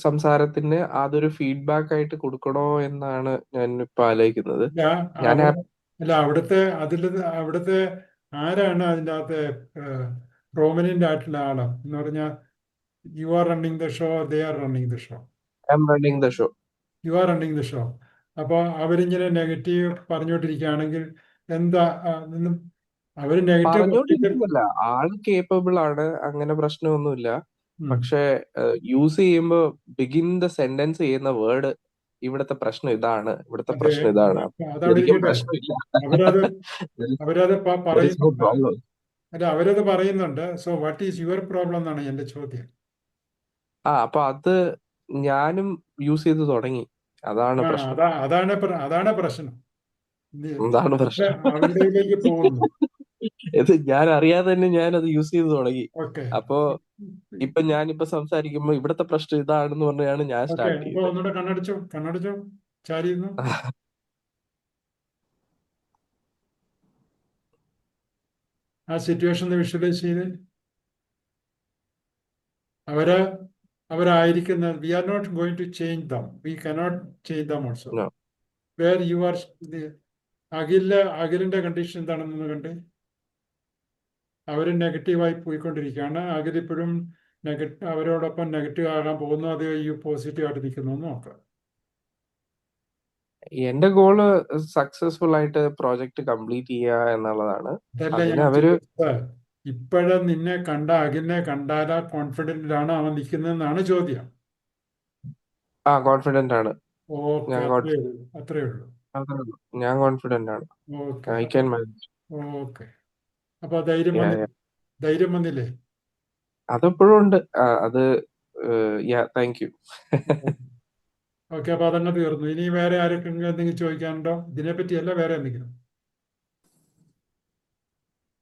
സംസാരത്തിന് അതൊരു ഫീഡ്ബാക്ക് ആയിട്ട് കൊടുക്കണോ എന്നാണ് ഞാൻ ഇപ്പൊ ആലോചിക്കുന്നത്. ഞാൻ അല്ല, അവിടുത്തെ ആരാണ് അതിൻ്റെ അകത്ത് പ്രോമിനന്റ് ആയിട്ടുള്ള ആള് എന്ന് പറഞ്ഞാൽ you are running the show, they are running the show. Running the show. You are running the show. അപ്പോൾ അവരിങ്ങനെ നെഗറ്റീവ് പറഞ്ഞുകൊണ്ടിരിക്കുകയാണെങ്കിൽ എന്താ അവർ നെഗറ്റീവ് പറഞ്ഞോണ്ടിരിക്കുന്നില്ല, ആള് കേപ്പബിൾ ആണ്, അങ്ങനെ പ്രശ്നമൊന്നുമില്ല. പക്ഷെ യൂസ് ചെയ്യുമ്പോ ബിഗിൻ ദ സെന്റൻസ് ചെയ്യുന്ന വേർഡ് ഇവിടുത്തെ പ്രശ്നം ഇതാണ്, ഇവിടുത്തെ പ്രശ്നം ഇതാണ്. അതവിടെ ശരിക്കും ഇരിക്കട്ടെ. പ്രശ്നമില്ല. അവരത് There is no പറയുന്നുണ്ട്. problem. അല്ല, അവരത് പറയുന്നുണ്ട്. So what is your problem എന്നാണ് എൻ്റെ ചോദ്യം. അപ്പൊ അത് ഞാനും യൂസ് ചെയ്ത് തുടങ്ങി. അതാണ് പ്രശ്നം. അതാണ് പ്രശ്നം. എന്താണ് പ്രശ്നം? അവരുടെയിലേക്ക് പോകുന്നു. ഇത് ഞാൻ അറിയാതെ തന്നെ ഞാൻ അത് യൂസ് ചെയ്ത് തുടങ്ങി. ഓക്കെ അപ്പൊ ഞാനിപ്പോ സംസാരിക്കുമ്പോ ഇവിടുത്തെ പ്രശ്നം ഇതാണെന്ന് പറഞ്ഞാണ് ഞാൻ ഓക്കെ. സ്റ്റാർട്ട് അപ്പൊ ചെയ്യുന്നത്. ഒന്നുകൂടെ കണ്ണടച്ചോ ചാരിയിരുന്നു. ആ സിറ്റുവേഷൻ വിഷ്വലൈസ് ചെയ്ത് അവരായിരിക്കുന്ന we are not going to change them, we cannot change them also. No. Where you are. അഖിലിന്റെ കണ്ടീഷൻ എന്താണെന്ന് കണ്ട്. അവർ നെഗറ്റീവായി പോയിക്കൊണ്ടിരിക്കുകയാണ്. അഖിലിപ്പോഴും അവരോടൊപ്പം നെഗറ്റീവ് ആകാൻ പോകുന്നു, അത് ഈ പോസിറ്റീവ് ആയിട്ട് നിൽക്കുന്നു എന്ന് നോക്കുക. എന്റെ ഗോള് സക്സസ്ഫുൾ ആയിട്ട് പ്രോജക്റ്റ് കംപ്ലീറ്റ് ചെയ്യുക എന്നുള്ളതാണ്. അതല്ല അതിന് ഞാൻ അവര് ചോദിച്ചത്. ഇപ്പോഴും നിന്നെ അഖിലിനെ കണ്ടാൽ കോൺഫിഡന്റിലാണ് അവൻ നിൽക്കുന്നതെന്നാണ് ചോദ്യം. കോൺഫിഡന്റ് ആണ്. ഓക്കെ, ഞാൻ അത്രേ ഉള്ളൂ, അത്രേ ഉള്ളൂ. അത്രേ ഉള്ളൂ. ഞാൻ കോൺഫിഡന്റ് ആണ്. Okay, I can manage. Okay. അപ്പൊ ധൈര്യം വന്നില്ലേ? അതെപ്പോഴും ഉണ്ട്. അത് താങ്ക് യു. ഓക്കെ, അപ്പൊ അതങ്ങ് തീർന്നു. ഇനി വേറെ ആരൊക്കെ എന്തെങ്കിലും ചോദിക്കാനുണ്ടോ? ഇതിനെപ്പറ്റിയല്ല, വേറെ എന്തെങ്കിലും?